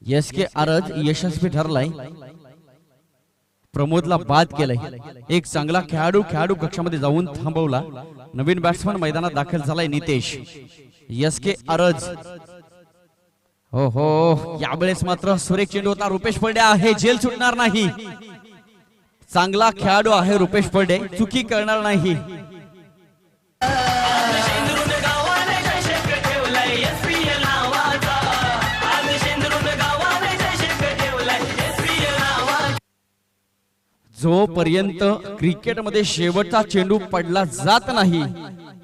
SK आरज यशस्वी ठरलाय. प्रमोदला बाद केलंय. एक चांगला खेळाडू कक्षामध्ये जाऊन थांबवला. नवीन बॅट्समन मैदानात दाखल झालाय नितेश. SK आरज. हो हो, यावेळेस मात्र सुरेख चेंडू होता. रुपेश पडे आहे, झेल सुटणार नाही. चांगला खेळाडू आहे रुपेश पडे, चुकी करणार नाही. जोपर्यंत क्रिकेटमध्ये शेवटचा चेंडू पडला जात नाही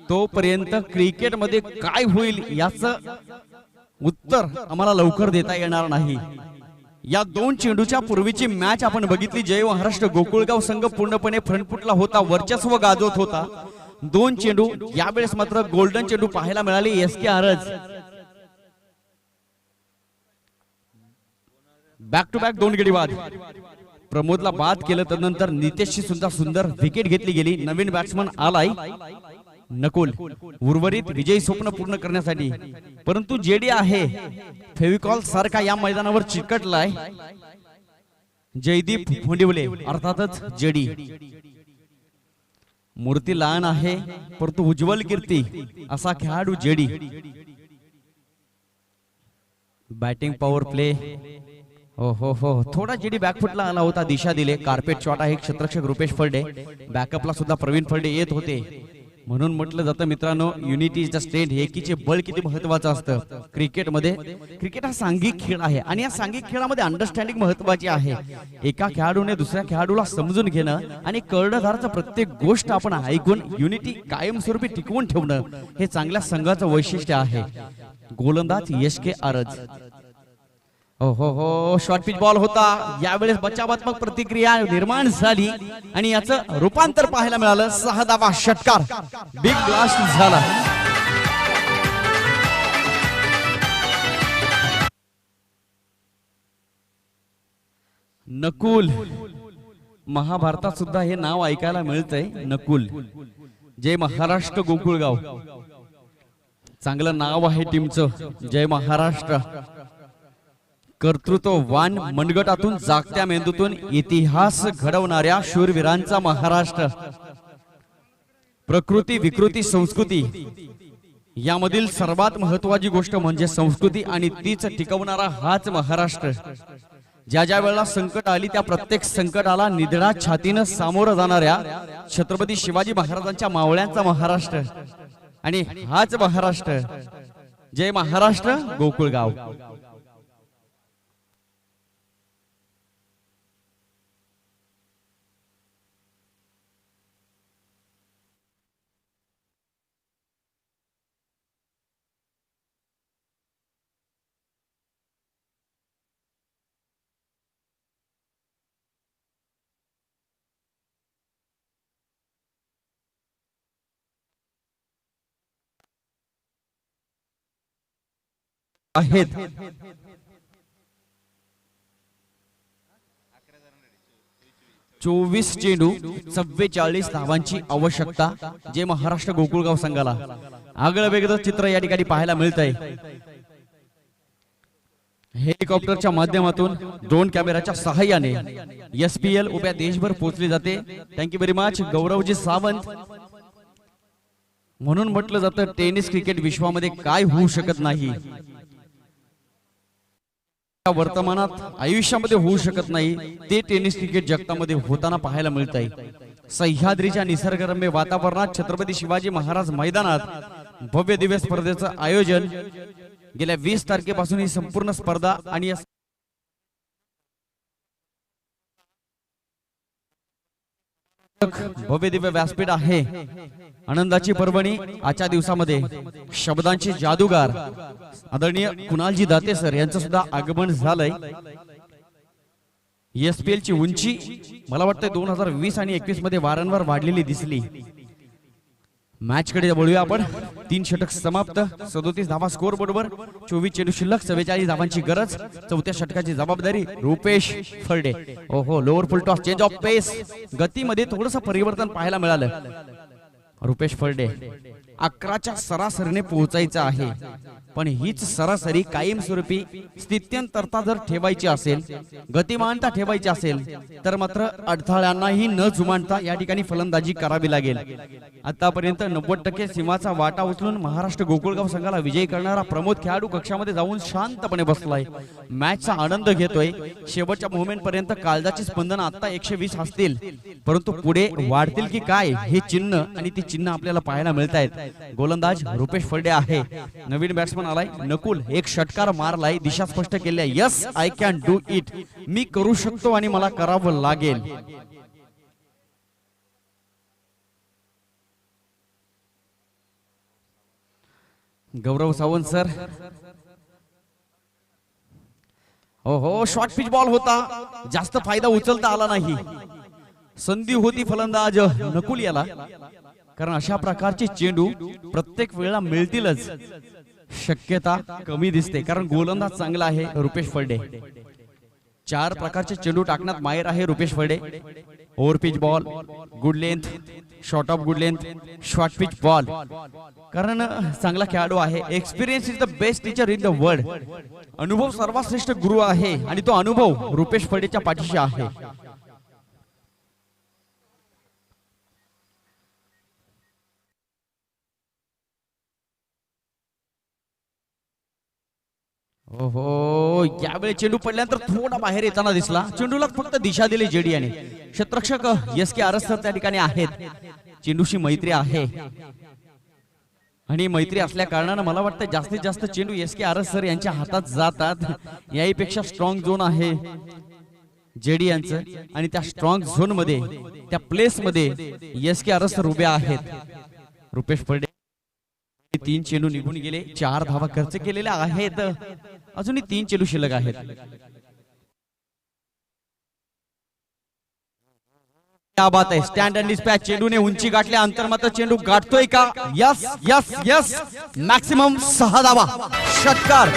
तोपर्यंत क्रिकेटमध्ये काय होईल याचं उत्तर आम्हाला लवकर देता येणार नाही. या दोन चेंडूच्या पूर्वीची मॅच आपण बघितली. जय महाराष्ट्र गोकुळगाव संघ पूर्णपणे फ्रंटफुटला होता, वर्चस्व गाजवत होता. दोन चेंडू, यावेळेस मात्र गोल्डन चेंडू पाहायला मिळाले. SK आरज बॅक टू बॅक दोन गडी बाद. प्रमोदला बाद केलं, त्यानंतर नितेशची सुद्धा सुंदर विकेट घेतली गेली. नवीन बॅट्समन आलाय नकुल, उर्वरित विजयी स्वप्न पूर्ण करण्यासाठी. परंतु जेडी आहे फेविकॉल सारखा या मैदानावर चिकटलाय. जयदीप फोंडिवले अर्थातच जेडी. मूर्ती लहान आहे परंतु उज्ज्वल कीर्ती असा खेळाडू जेडी. Batting power play. हो हो हो, थोडा जेडी बॅकफुटला आला होता, दिशा दिले. कार्पेट शॉट आहे. क्षेत्ररक्षक रुपेश फळडे, बॅकअपला सुद्धा प्रवीण फळडे येत होते. म्हणून म्हटलं जातं मित्रांनो, युनिटी इज द स्ट्रेंथ. एकीचे बळ किती महत्वाचं असतं क्रिकेटमध्ये. क्रिकेट हा सांघिक खेळ आहे आणि या सांघिक खेळामध्ये अंडरस्टँडिंग महत्वाची आहे. एका खेळाडूने दुसऱ्या खेळाडूला समजून घेणं आणि कर्णधाराचं प्रत्येक गोष्ट आपण ऐकून युनिटी कायमस्वरूपी टिकवून ठेवणं हे चांगल्या संघाचं वैशिष्ट्य आहे. गोलंदाज SK आरज. हो हो हो, शॉर्ट पिच बॉल होता. यावेळेस बचावात्मक प्रतिक्रिया निर्माण झाली आणि याचं रूपांतर पाहायला मिळालं. 6 धावा, षटकार, बिग ब्लास्ट झाला. नकुल, महाभारतात सुद्धा हे नाव ऐकायला मिळतंय. नकुल, जय महाराष्ट्र गोकुळगाव. चांगलं नाव आहे टीमचं, जय महाराष्ट्र. कर्तृत्ववान मनगटातून, जागत्या मेंदूतून इतिहास घडवणाऱ्या शूरवीरांचा महाराष्ट्र. प्रकृती, विकृती, संस्कृती यामधील सर्वात महत्वाची गोष्ट म्हणजे संस्कृती आणि तीच टिकवणारा हाच महाराष्ट्र. ज्या ज्या वेळेला संकट आली त्या प्रत्येक संकटाला निधडा छातीनं सामोरं जाणाऱ्या छत्रपती शिवाजी महाराजांच्या मावळ्यांचा महाराष्ट्र. आणि हाच महाराष्ट्र. जय महाराष्ट्र गोकुळगाव. आहेत 24 चेंडू 44 धावांची आवश्यकता जे महाराष्ट्र गोकुळगाव संघाला. आगळं वेगळं चित्र या ठिकाणी पाहायला मिळत आहे. हेलिकॉप्टरच्या माध्यमातून ड्रोन कॅमेराच्या सहाय्याने SPL उभ्या देशभर पोहोचली जाते. Thank you very much Gauravji Sawant. म्हणून म्हटलं जातं टेनिस क्रिकेट विश्वामध्ये काय होऊ शकत नाही, वर्तमानात आयुष्यामध्ये होऊ शकत नाही, ते टेनिस क्रिकेट जगतामध्ये होताना पाहायला मिळत आहे. सह्याद्रीच्या निसर्गरम्य वातावरणात छत्रपती शिवाजी महाराज मैदानात भव्य दिव्य स्पर्धेचं आयोजन. गेल्या 20 तारखेपासून ही संपूर्ण स्पर्धा आणि भव्य दिव्य व्यासपीठ आहे. आनंदाची पर्वणी आजच्या दिवसामध्ये शब्दांचे जादूगार आदरणीय कुणालजी दाते सर यांचं सुद्धा आगमन झालंय. SPL ची उंची मला वाटतं 2020 आणि 21 मध्ये वारंवार वाढलेली दिसली. मॅच कडे वळूया आपण. 3 षटक समाप्त, 37 धावा स्कोर बोर्डवर, 24 चेंडू शिल्लक, 44 धावांची गरज. चौथ्या षटकाची जबाबदारी रुपेश फळडे. ओहो, lower full toss, change of pace, गतीमध्ये थोडस परिवर्तन पाहायला मिळालं. रुपेश फळडे 11च्या सरासरीने पोहोचायचं आहे, पण हीच सरासरी कायमस्वरूपी स्थित्यंतरता जर ठेवायची असेल, गतिमानता ठेवायची असेल, तर मात्र अडथळ्यांनाही न जुमानता या ठिकाणी फलंदाजी करावी लागेल. आतापर्यंत 90% सीमाचा वाटा उचलून महाराष्ट्र गोकुळगाव संघाला विजयी करणारा प्रमोद खेळाडू कक्षामध्ये जाऊन शांतपणे बसलाय, मॅचचा आनंद घेतोय. शेवटच्या मोमेंट पर्यंत काळजाची स्पंदन आता 120 असतील, परंतु पुढे वाढतील की काय हे चिन्ह आणि ती चिन्ह आपल्याला पाहायला मिळत आहेत. गोलंदाज रुपेश फळडे आहे. नवीन बॅट्समन आलाय नकुल, एक षटकार मारलाय, दिशा स्पष्ट केली आहे. Yes, I can do it, मी करू शकतो आणि मला करावं लागेल. गौरव सावंत सर. हो हो, शॉर्ट पिच बॉल होता, जास्त फायदा उचलता आला नाही. संधी होती फलंदाज नकुल याला, कारण अशा प्रकारचे चेंडू प्रत्येक वेळेला मिळतीलच शक्यता कमी दिसते, कारण गोलंदाज चांगला आहे रुपेश फळडे. 4 प्रकारचे चेंडू टाकण्यात माहिर आहे Rupesh Phalde. Over pitch ball, good length, short of good length, short pitch ball, कारण चांगला खेळाडू आहे. Experience is the best teacher in the world. अनुभव सर्वात श्रेष्ठ गुरु आहे आणि तो अनुभव रुपेश फळडेच्या पाठीशी आहे. ओहो, यावेळी चेंडू पडल्यानंतर थोडा बाहेर येताना दिसला. चेंडूला फक्त दिशा दिली जेडी याने. क्षेत्ररक्षक एस के आरस त्या ठिकाणी आहेत. चेंडूशी मैत्री आहे आणि मैत्री असल्या कारणानं मला वाटतं जास्तीत जास्त चेंडू एस के आरस सर यांच्या हातात जातात. याहीपेक्षा स्ट्रॉंग झोन आहे जेडी यांचं, आणि त्या स्ट्रॉंग झोन मध्ये, त्या प्लेस मध्ये एस के आरस सर उभे आहेत. रुपेश फळडे 3 चेंडू निघून गेले, 4 धावा खर्च केलेल्या आहेत, अजूनही 3 चेंडू शिल्लक आहेत. क्या बात आहे, स्टँड अँड डिस्पॅच. चेंडूने उंची गाठल्या, अंतर मात्र चेंडू गाठतोय का? यस यस यस, मॅक्सिमम 6 धावा, षटकार.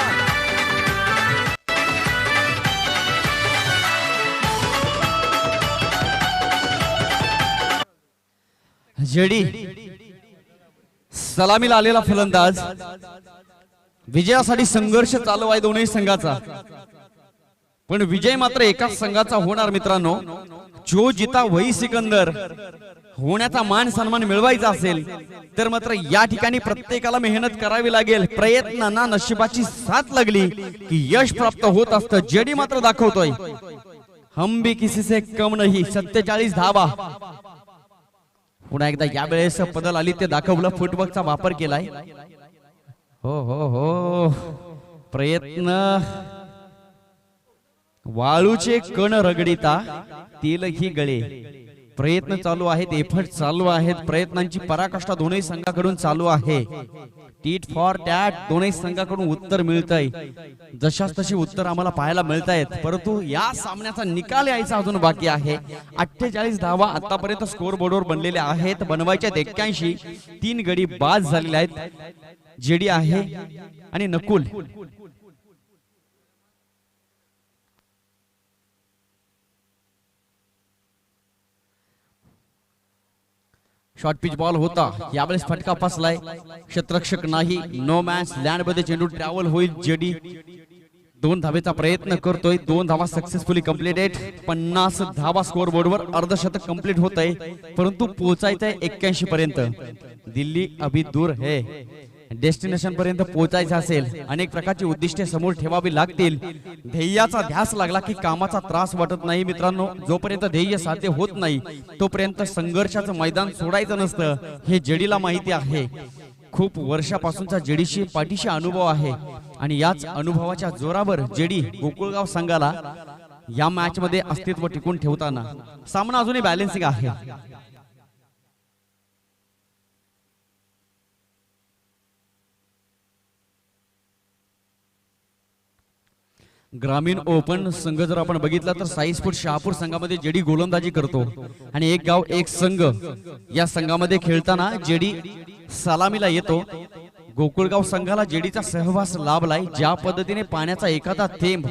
जेडी सलामीला आलेला फलंदाज. विजयासाठी संघर्ष चालू आहे दोन्ही संघाचा, पण विजय मात्र एकाच संघाचा होणार मित्रांनो. जो जिता वही सिकंदर होण्याचा मान सन्मान मिळवायचा असेल तर मात्र या ठिकाणी प्रत्येकाला मेहनत करावी लागेल. प्रयत्नांना नशिबाची साथ लागली की यश प्राप्त होत असतं. जेडी मात्र दाखवतोय हम भी किसी से कम नहीं. 47 धावा. पुन्हा एकदा यावेळेस बदल आली ते दाखवलं. फुटवर्कचा वापर केलाय. हो हो हो, प्रयत्न वाळूचे कण रगडिता तेल ही गळे. प्रयत्न चालू आहेत, एफर्ट चालू आहेत, प्रयत्नांची पराकाष्ठा दोन्ही संघाकडून चालू आहे. टीट फॉर टॅट दोन्ही संघाकडून उत्तर मिळतंय. जशाच तशी उत्तर आम्हाला पाहायला मिळत आहेत, परंतु या सामन्याचा निकाल यायचा अजून बाकी आहे. 48 धावा आतापर्यंत स्कोर बोर्डवर बनलेल्या आहेत. बनवायच्या 81. 3 गडी बाद झालेले आहेत. जेडी आहे आणि नकुल. शॉर्ट पिच बॉल होता, यावेळेस फटका फसलाय. क्षेत्ररक्षक नाही. नो मॅच लँड मध्ये चेंडू ट्रॅव्हल होईल. जेडी 2 धावेचा प्रयत्न करतोय. 2 धावा सक्सेसफुली कंप्लीटेड. 50 धावा स्कोर बोर्डवर. अर्धशतक कंप्लीट होत आहे, परंतु पोहोचायचंय 81 पर्यंत. दिल्ली अभी दूर है. डेस्टिनेशन पर्यंत पोहोचायचं असेल, अनेक प्रकारची उद्दिष्टे समोर ठेवावी लागतील. ध्येयाचा ध्यास लागला की कामाचा त्रास वाटत नाही मित्रांनो. जोपर्यंत ध्येय साध्य होत नाही तोपर्यंत संघर्षाचं मैदान सोडायचं नसतं, हे जेडीला माहिती आहे. खूप वर्षापासूनचा जेडीशी पाठीशी अनुभव आहे आणि याच अनुभवाच्या जोरावर जेडी गोकुळगाव संघाला या मॅच मध्ये अस्तित्व टिकून ठेवताना सामना अजूनही बॅलन्सिंग आहे. ग्रामीण ओपन संघ जर आपण बघितला तर साईस्फूट शहापूर संघामध्ये जेडी गोलंदाजी करतो आणि एक गाव एक संघ या संघामध्ये खेळताना जेडी सलामीला येतो. गोकुळगाव संघाला जेडीचा सहवास लाभलाय. ज्या पद्धतीने पाण्याचा एखादा थेंब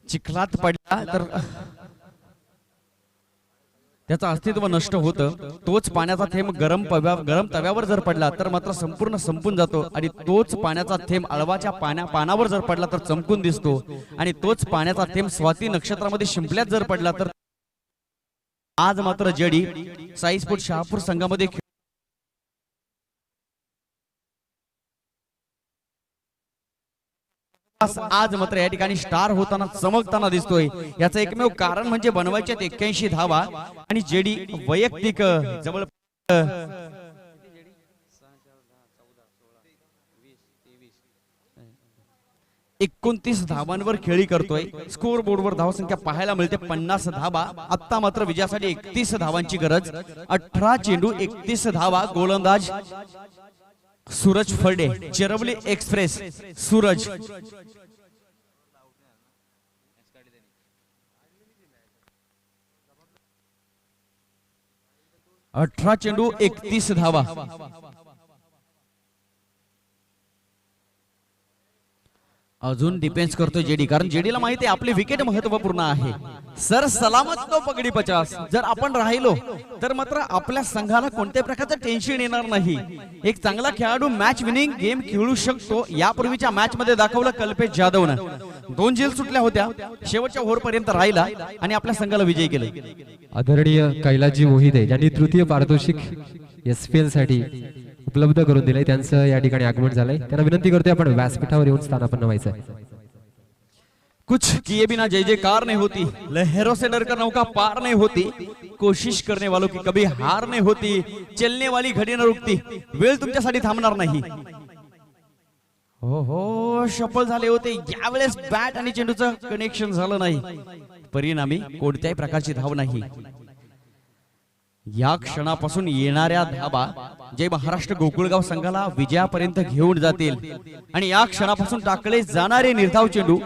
चिखलात पडला तर त्याचं अस्तित्व नष्ट होतं. तोच पाण्याचा थेंब गरम तव्यावर जर पडला तर मात्र संपूर्ण संपून जातो. आणि तोच पाण्याचा थेंब अळवाच्या पानावर जर पडला तर चमकून दिसतो. आणि तोच पाण्याचा थेंब स्वाती नक्षत्रामध्ये शिंपल्यात जर पडला तर आज मात्र जेडी साईस्फोट शहापूर संघामध्ये आज मात्र या ठिकाणी स्टार होताना चमकताना दिसतोय. याचं एकमेव कारण म्हणजे बनवायच्यात 81 धावा आणि जेडी वैयक्तिक जवळ 29 धावांवर खेळी करतोय. स्कोर बोर्डवर धावसंख्या पाहायला मिळते 50 धावा. आता मात्र विजयासाठी 31 धावांची गरज. 18 चेंडू 31 धावा. गोलंदाज सूरज फर्डे, चिरवली एक्सप्रेस सूरज. अठरा चेंडू 31 धावा. अजून डिफेन्स करतोय जेडी, कारण जेडीला माहिती आहे आपली विकेट महत्वपूर्ण आहे. सर सलामत तो पगडी 50. जर आपण राहिलो तर मात्र आपल्या संघाला कोणत्याही प्रकारचं टेन्शन येणार नाही. एक चांगला खेळाडू मॅच विनिंग गेम खेळू शकतो. यापूर्वीच्या मॅच मध्ये दाखवलं कल्पेश जाधवनं. 2 झेल सुटल्या होत्या, शेवटच्या ओव्हर पर्यंत राहिला आणि आपल्या संघाला विजयी केलं. आदरणीय कैलाजी मोहिते ज्यांनी तृतीय पारितोषिक SPL साठी उपलब्ध करून दिले, त्यांचं या ठिकाणी आगमन झालंय. त्यांना विनंती करतोय आपण व्यासपीठावर येऊन स्थानापन्न व्हायचं आहे. कुछ किए बिना जय जयकार नहीं होती, लहरों से डरकर नौका पार नहीं होती, कोशिश करने वालों की कभी हार नहीं होती, चलने वाली घडी न रुकती, वेळ तुमच्यासाठी थांबणार नाही. हो सफल झाले होते. यावेळेस बॅट आणि चेंडूचं कनेक्शन झालं नाही, परिणामी कोणत्याही प्रकारची धाव नाही. या क्षणापासून येणाऱ्या धावा जय महाराष्ट्र गोकुळगाव संघाला विजयापर्यंत घेऊन जातील. आणि या क्षणापासून टाकले जाणारे निर्धाव चेंडू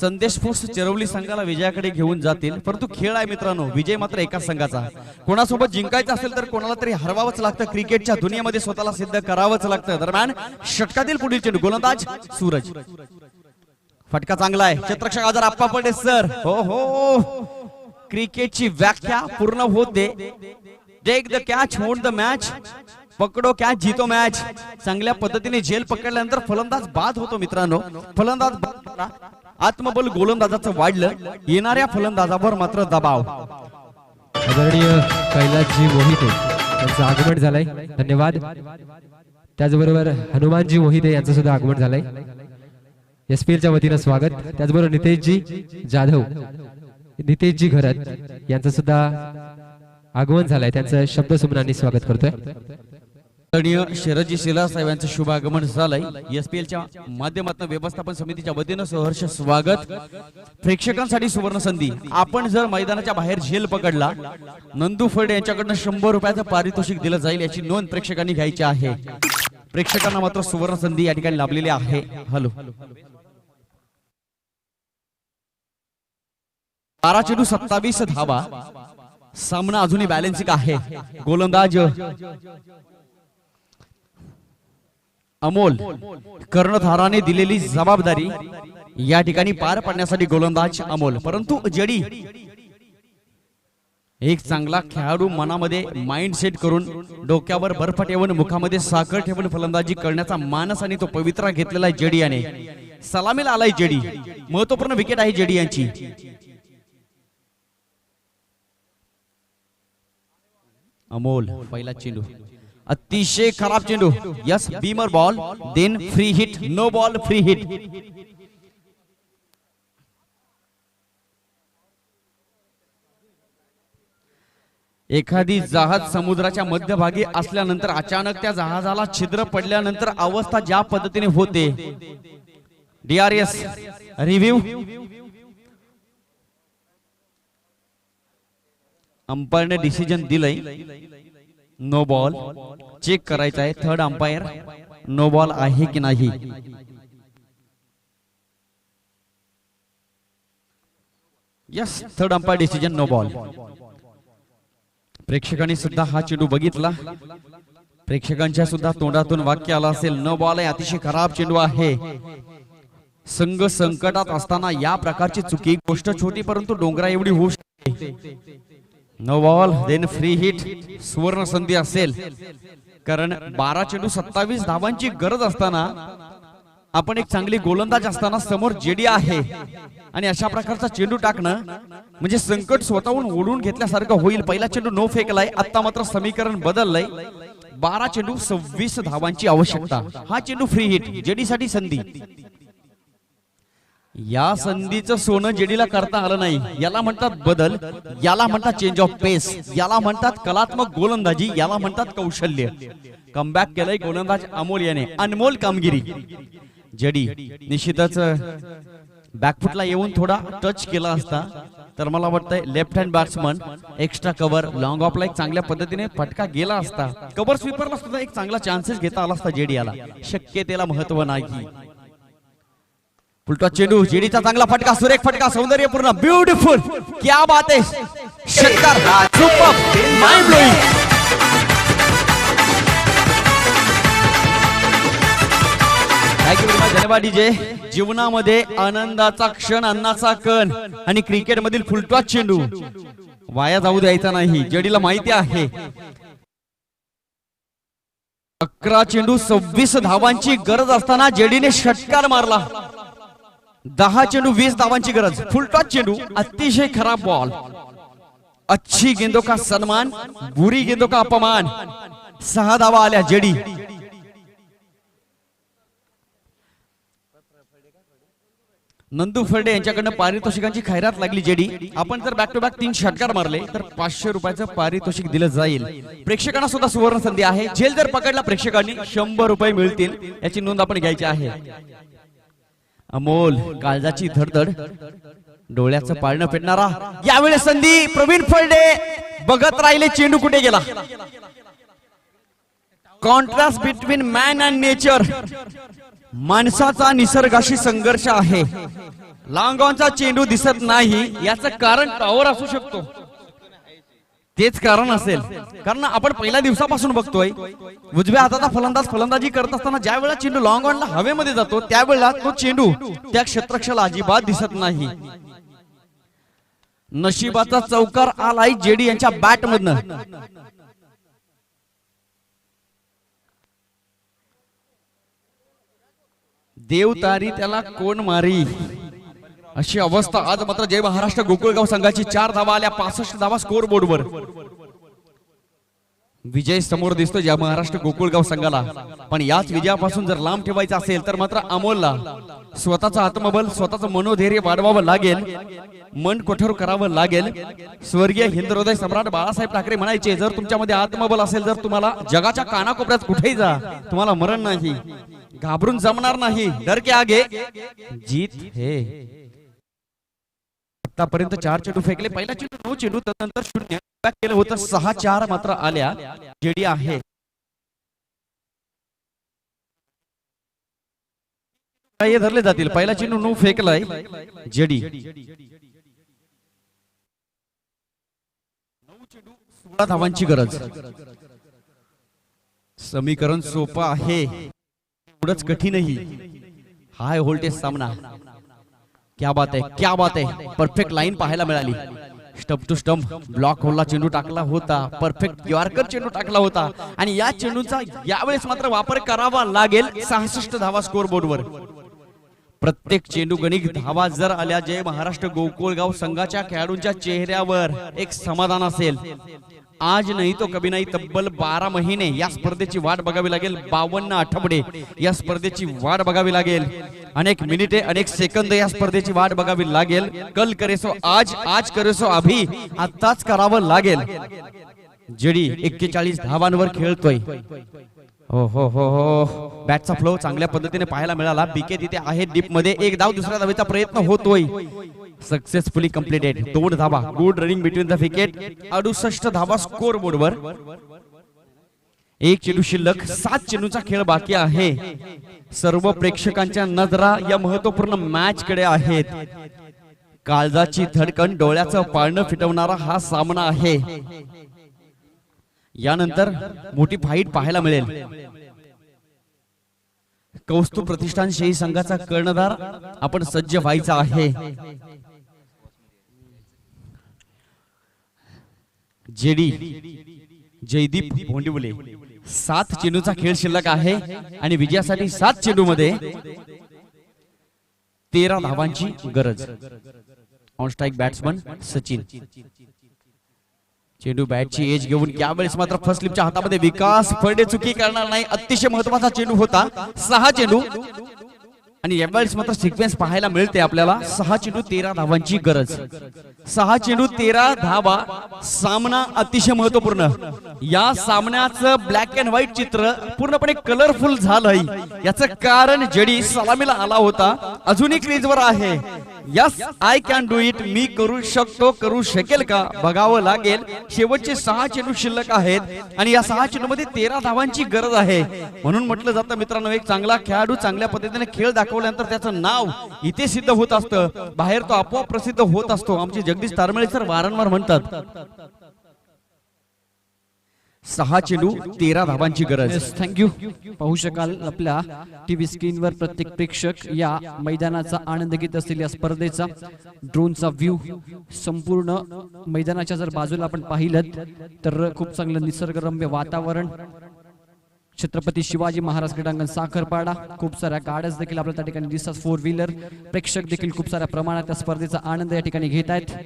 संदेश फोर्स चिरवली संघाला विजयाकडे घेऊन जातील. परंतु खेळ आहे मित्रांनो, विजय मात्र एकाच संघाचा. कोणासोबत जिंकायचं असेल तर कोणाला तरी हरवावंच लागतं. क्रिकेटच्या दुनियेमध्ये स्वतःला सिद्ध करावंच लागतं. दरम्यान षटकातील पुढील चेंडू गोलंदाज सूरज. फटका चांगला आहे. क्षेत्ररक्षक आजार आप्पा पडे सर. हो क्रिकेटची व्याख्या पूर्ण होते. Take the catch, hold the match, पकडो कॅच जीतो मॅच. चांगल्या पद्धतीने झेल पकडल्यानंतर फलंदाज बाद होतो मित्रांनो. फलंदाज आत्मबल गोलंदाजाचं वाढलं, येणाऱ्या फलंदाजावर मात्र दबाव. आदरणीय कैलासजी मोहिते यांचं आगमन झालंय, धन्यवाद. त्याचबरोबर हनुमानजी मोहिते यांचं सुद्धा आगमन झालंय, SPLच्या वतीनं स्वागत. त्याचबरोबर नितेशजी जाधव, नितेशजी घरत यांचं सुद्धा आगमन झालंय, त्यांचं शब्द सुमनांनी स्वागत करतोय. शरदजी शिला साहेबांचं शुभ आगमन झालंय. SPLच्या माध्यमातून व्यवस्थापन समितीच्या वतीनं सहर्ष स्वागत. प्रेक्षकांसाठी सुवर्ण संधी. आपण जर मैदानाच्या बाहेर झेल पकडला, नंदू फड यांच्याकडनं 100 रुपयाचं पारितोषिक दिलं जाईल, याची नोंद प्रेक्षकांनी घ्यायची आहे. प्रेक्षकांना मात्र सुवर्ण संधी या ठिकाणी लाभलेली आहे. हॅलो 12 चेंडू 27 धावा. सामना अजूनही बॅलन्सिंग आहे. गोलंदाज अमोल कर्णधाराने दिलेली जबाबदारी या ठिकाणी पार पाडण्यासाठी गोलंदाज अमोल. परंतु जडी एक चांगला खेळाडू मनामध्ये माइंड सेट करून, डोक्यावर बर्फ ठेवून, मुखामध्ये साखर ठेवून फलंदाजी करण्याचा मानस आणि तो पवित्रा घेतलेला आहे जेडी याने. सलामीला आलाय जेडी. महत्वपूर्ण विकेट आहे जेडी यांची. अमोल पहिला चेंडू अतिशय खराब चेंडू. Yes beamer ball, then free hit, no ball free hit. एखादी जहाज समुद्राच्या मध्यभागी असल्यानंतर अचानक त्या जहाजाला छिद्र पडल्यानंतर अवस्था ज्या पद्धतीने होते. DRS review. अंपायरने डिसिजन दिलंय नो बॉल. चेक करायचा आहे थर्ड अंपायर नो बॉल आहे की नाही. Yes third umpire decision no ball. प्रेक्षकांनी सुद्धा हा चेंडू बघितला. प्रेक्षकांच्या सुद्धा तोंडातून वाक्य आलं असेल, न बॉल आहे, अतिशय खराब चेंडू आहे. संघ संकटात असताना या प्रकारची चुकी, गोष्ट छोटी परंतु डोंगरा एवढी होऊ शकते. No ball then free hit, सुवर्ण संधी असेल. कारण 12 चेंडू 27 धावांची गरज असताना, आपण एक चांगली गोलंदाज असताना समोर जेडी आहे आणि अशा प्रकारचा चेंडू टाकणं म्हणजे संकट स्वतःहून ओढून घेतल्यासारखं होईल. पहिला चेंडू नो फेकलाय, आता मात्र समीकरण बदललंय. 12 चेंडू 26 धावांची आवश्यकता. हा चेंडू फ्री हिट, जेडी साठी संधी. या संधीचं सोनं जेडीला करता आलं नाही. याला म्हणतात बदल, याला म्हणतात चेंज ऑफ पेस, याला म्हणतात कलात्मक गोलंदाजी, याला म्हणतात कौशल्य. कमबॅक केलंय गोलंदाज अमोल याने, अनमोल कामगिरी. जेडी निश्चितच बॅकफुटला येऊन थोडा टच केला असता तर मला वाटतंय left hand batsman extra cover long ऑफला एक चांगल्या पद्धतीने फटका गेला असता. कव्हर स्वीपरला सुद्धा एक चांगला चान्सेस घेता आला असता जेडी याला. शक्यतेला महत्व नाही. फुलटॉस चेंडू, जेडीचा चांगला फटका, सुरेख फटका, सौंदर्यपूर्ण, ब्युटिफुल, क्या बात है, षटकार, सुपर, माइंड ब्लोइंग. धन्यवाद डीजे. जीवनामध्ये आनंदाचा क्षण, अन्नाचा कण आणि क्रिकेट मधील फुलटॉस चेंडू वाया जाऊ द्यायचा नाही. जेडीला माहिती आहे 11 चेंडू 26 धावांची गरज असताना जेडीने षटकार मारला. 10 चेंडू 20 धावांची गरज. फुलटॉस चेंडू, अतिशय खराब बॉल. अच्छी गेंदों का सन्मान, बुरी गेंदों का अपमान. 6 धावा आल्या. जेडी नंदू फर्डे यांच्याकडनं पारितोषिकांची खैरात लागली. जेडी आपण जर बॅक टू बॅक 3 षटकार मारले तर 500 रुपयाचं पारितोषिक दिलं जाईल. प्रेक्षकांना सुद्धा सुवर्ण संधी आहे. झेल जर पकडला प्रेक्षकांनी 100 रुपये मिळतील, याची नोंद आपण घ्यायची आहे. अमोल, काळजाची धडधड, डोळ्याचं पाळणं फेडणारा. यावेळेस संधी, प्रवीण फर्डे बघत राहिले चेंडू कुठे गेला. Contrast between man and nature. माणसाचा निसर्गाशी संघर्ष आहे. लॉंग ऑनचा चेंडू दिसत नाही, याचं कारण टॉवर असू शकतो. तेच कारण असेल, कारण आपण पहिल्या दिवसापासून बघतोय उजव्या हाताचा फलंदाज फलंदाजी करत असताना ज्या वेळेला चेंडू लॉंग ऑनला हवेमध्ये जातो त्यावेळेला तो चेंडू त्या क्षेत्ररक्षकाला अजिबात दिसत नाही. नशिबाचा चौकार आलाय जेडी यांच्या बॅट मधनं. देव तारी त्याला कोण मारी, अशी अवस्था. आज मात्र जय महाराष्ट्र गोकुळगाव संघाची 4 धावा आल्या, 65 धावा स्कोर बोर्डवर. विजय समोर दिसतो जय महाराष्ट्र गोकुळगाव संघाला, पण याच विजयापासून जर लांब ठेवायचा असेल तर मात्र अमोलला स्वतःचं आत्मबल, स्वतःचं मनोधैर्य वाढवावं लागेल, मन कठोर करावं लागेल. स्वर्गीय हिंदुहृदय सम्राट बाळासाहेब ठाकरे म्हणायचे, जर तुमच्यामध्ये आत्मबल असेल, जर तुम्हाला जगाच्या कानाकोपऱ्यात कुठेही जा, तुम्हाला मरण नाही, घाबरून जमणार नाही. डर के आगे जीत है. आतापर्यंत 4 चेंडू फेकले. पहिला चेंडू 9 चेंडू, त्यानंतर 0 बॅक केलं होतं. 6-4 मात्र आल्या. जेडी आहे काय धरले जातील. पहिला चेंडू 9 फेकलाय जेडी. 16 धावांची गरज. समीकरण सोपं आहे, एवढंच कठीणही. हाय व्होल्टेज सामना. क्या बात है, क्या बात है. परफेक्ट लाईन पाहायला मिळाली. स्टंप टू स्टंप ब्लॉक होलला चेंडू टाकला होता. परफेक्ट यॉर्कर चेंडू टाकला होता आणि या चेंडूचा यावेळेस मात्र वापर करावा लागेल. 66 धावा स्कोर बोर्डवर. प्रत्येक चेंडू गणित धावा जर आल्या, जय महाराष्ट्र गोकुळगाव संघाच्या खेळाडूंच्या चेहऱ्यावर एक समाधान असेल. आज नाही तो कभी नाही, तब्बल 12 महिने या स्पर्धेची वाट बघावी लागेल. 52 आठवडे या स्पर्धेची वाट बघावी लागेल. अनेक मिनिटे, अनेक सेकंद या स्पर्धेची वाट बघावी लागेल. कल करे सो आज, आज करे सो अभी, आताच करावं लागेल. जेडी 41 धावांवर खेळतोय. हो हो हो हो. बॅटचा फ्लो चांगल्या पद्धतीने पाहायला मिळाला. बीके तिथे आहे डीप मध्ये. एक धाव दुसऱ्या धावेचा प्रयत्न होतोय. Successfully completed. 2 धावा. Good running between the wicket. 68 धावा स्कोर बोर्डवर. 1 चेंडू शिल्लक. 7 चेंडूचा खेळ बाकी आहे. सर्व प्रेक्षकांच्या नजरा या महत्वपूर्ण मॅच कडे आहेत. काळजाची धडकन, डोळ्याचं पाळणं फिटवणारा हा सामना आहे. यानंतर मोठी फाईट पाहायला मिळेल. कौस्तुभ प्रतिष्ठान शेही संघाचा कर्णधार आपण सज्ज व्हायचा आहे. जेडी जयदीप भोंडिवले 7 चेंडूचा खेळ शिल्लक आहे आणि विजयासाठी 7 चेंडू मध्ये 13 धावांची गरज. On strike batsman Sachin. चेंडू बॅटची एज घेऊन यावेळेस मात्र फर्स्ट स्लिपच्या हातामध्ये विकास फर्डे चुकी करणार नाही. अतिशय महत्वाचा चेंडू होता. 6 चेंडू आणि यावेळेस मात्र सिक्वेन्स पाहायला मिळते आपल्याला. 6 चेंडू 13 धावांची गरज. 6 चेंडू 13 धावा. सामना अतिशय महत्वपूर्ण. या सामन्याचं ब्लॅक अँड व्हाईट चित्र पूर्णपणे कलरफुल झालंय. याचं कारण जडी सलामीला आला होता, अजूनही क्रीजवर आहे. Yes I can do it. मी करू शकतो, करू शकेल का बघावं लागेल. शेवटचे 6 चेंडू शिल्लक आहेत आणि या 6 चेंडू मध्ये 13 धावांची गरज आहे. म्हणून म्हटलं जातं मित्रांनो, एक चांगला खेळाडू चांगल्या पद्धतीने खेळ दाखवल्यानंतर त्याचं नाव इथे सिद्ध होत असतं, बाहेर तो आपोआप प्रसिद्ध होत असतो. आमचे जगदीश तारमळे सर वारंवार म्हणतात 6 चेंडू 13 धावांची गरज. थँक्यू. पाहू शकाल आपल्या टीव्ही स्क्रीनवर प्रत्येक प्रेक्षक या मैदानाचा आनंद घेत असतील. या स्पर्धेचा ड्रोनचा व्ह्यू संपूर्ण मैदानाच्या जर बाजूला आपण पाहिलं तर खूप चांगलं निसर्गरम्य वातावरण. छत्रपती शिवाजी महाराज क्रीडांगण साखरपाडा. खूप साऱ्या गाड्याच देखील आपल्या त्या ठिकाणी दिसतात. 4 व्हीलर. प्रेक्षक देखील खूप साऱ्या प्रमाणात त्या स्पर्धेचा आनंद या ठिकाणी घेत आहेत.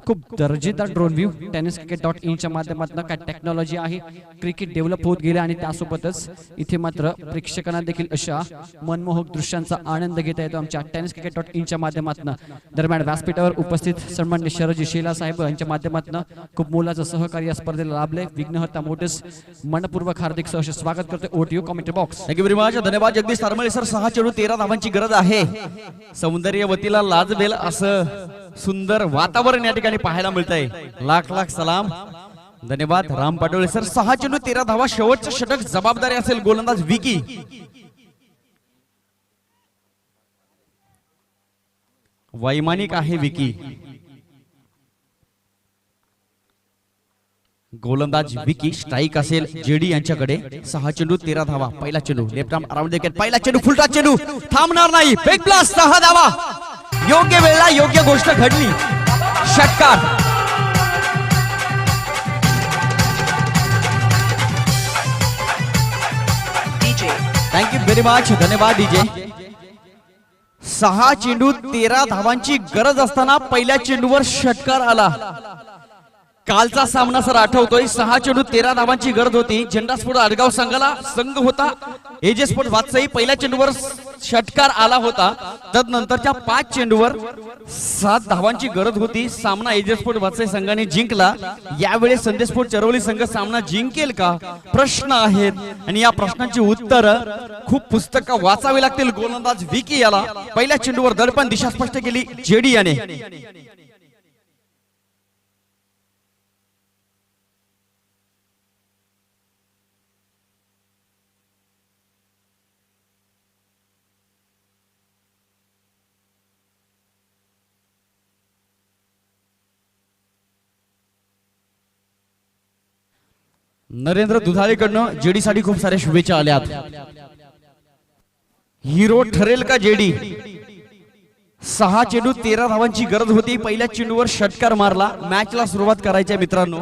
खूप दर्जेदार ड्रोन व्ह्यू. tenniscricket.in च्या माध्यमातून काय टेक्नॉलॉजी आहे, क्रिकेट डेव्हलप होत गेले आणि त्यासोबतच इथे मात्र प्रेक्षकांना देखील अशा मनमोहक दृश्यांचा आनंद घेता येतो आमच्या tenniscricket.in च्या माध्यमातून. दरम्यान व्यासपीठावर उपस्थित सन्माननीय शरजी शेला साहेब यांच्या माध्यमातून खूप मोलाचं सहकार्य या स्पर्धेला लाभले. विघ्नहर्ता मोटर्स मनपूर्वक हार्दिक सहर्ष स्वागत करते. OTO commentary box. Thank you very much. धन्यवाद जगदीश तारमळे सर. 6 चेंडू 13 धावांची गरज आहे. सौंदर्यवतीला लाजवेल असं सुंदर वातावरण या ठिकाणी पाहायला मिळतंय. लाख लाख सलाम. धन्यवाद राम पाटोळे सर. 6 चेंडू 13 धावा. शेवटचं षटक जबाबदारी असेल गोलंदाज विकी. वैमानिक आहे विकी. गोलंदाज विकी. स्ट्राईक असेल जेडी यांच्याकडे. 6 चेंडू 13 धावा. पहिला चेंडू लेफ्ट आर्म अराउंड विकेट. पहिला चेंडू फुलटा चेंडू थांबणार नाही. Big blast. 6 धावा. योग्य वेळेला योग्य गोष्ट घडली. षटकार. Thank you very much. धन्यवाद डीजे. 6 चेंडू 13 धावांची गरज असताना पहिल्या चेंडूवर षटकार आला. कालचा सामना सर आठवतोय. 6 चेंडू 13 धावांची गरज होती. झेंडा स्फोट आडगाव संघाला संघ होता. एजे स्पोर्ट वात्सई पहिल्या चेंडूवर षटकार आला होता. तदनंतरच्या 5 चेंडूवर 7 धावांची गरज होती. सामना एजे स्पोर्ट वात्सई संघाने जिंकला. यावेळेस संदेश स्पोर्ट चरवली संघ सामना जिंकेल का प्रश्न आहेत आणि या प्रश्नांची उत्तर खूप पुस्तकं वाचावी लागतील. गोलंदाज विकी याला पहिल्या चेंडूवर दडपण दिशा स्पष्ट केली जेडी याने. नरेंद्र दुधाळेकडनं जेडी साठी खूप साऱ्या शुभेच्छा आल्यात. हिरो ठरेल का जेडी. 6 चेंडू 13 धावांची गरज होती. पहिल्या चेंडूवर षटकार मारला. मॅचला सुरुवात करायची मित्रांनो.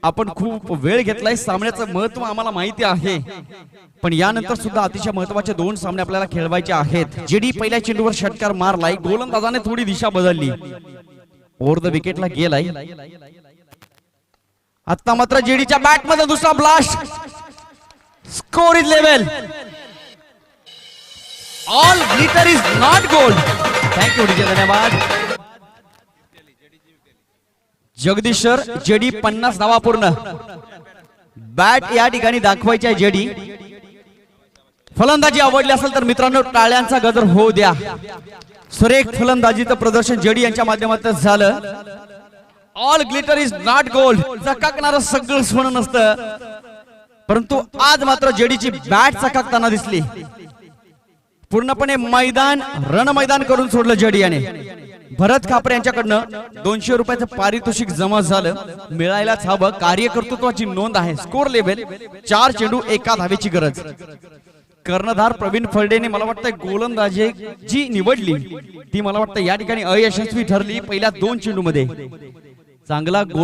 आपण खूप वेळ घेतलाय. सामन्याचं महत्व आम्हाला माहिती आहे, पण यानंतर सुद्धा अतिशय महत्वाचे 2 सामने आपल्याला खेळवायचे आहेत. जेडी पहिल्या चेंडूवर षटकार मारलाय. गोलंदाजाने थोडी दिशा बदलली. ओव्हर द विकेटला गेलाय. आता मात्र जेडीच्या बॅट मध्ये दुसरा blast. Score is level. All glitter is not gold. Thank you DJ. धन्यवाद जगदीश सर. जेडी 50 धावा पूर्ण. बॅट या ठिकाणी दाखवायची आहे जेडी. फलंदाजी आवडली असेल तर मित्रांनो टाळ्यांचा गजर होऊ द्या. सुरेख फलंदाजीचं प्रदर्शन जेडी यांच्या माध्यमातून झालं. All glitter is not gold. चकाकणारं सगळं सोनं नसतं, परंतु आज मात्र जेडीची बॅट चकाकताना दिसली. पूर्णपणे मैदान रणमैदान करून सोडलं जेडी याने. भरत खापरे यांच्याकडनं 200 रुपयाचं पारितोषिक जमा झालं. मिळायलाच हवं. कार्यकर्तृत्वाची नोंद आहे. स्कोर लेव्हल 4 चेंडू 1 धावेची गरज. कर्णधार प्रवीण फळडेने मला वाटतं गोलंदाजी जी निवडली ती मला वाटतं या ठिकाणी अयशस्वी ठरली. पहिल्या 2 चेंडू मध्ये चांगला गोल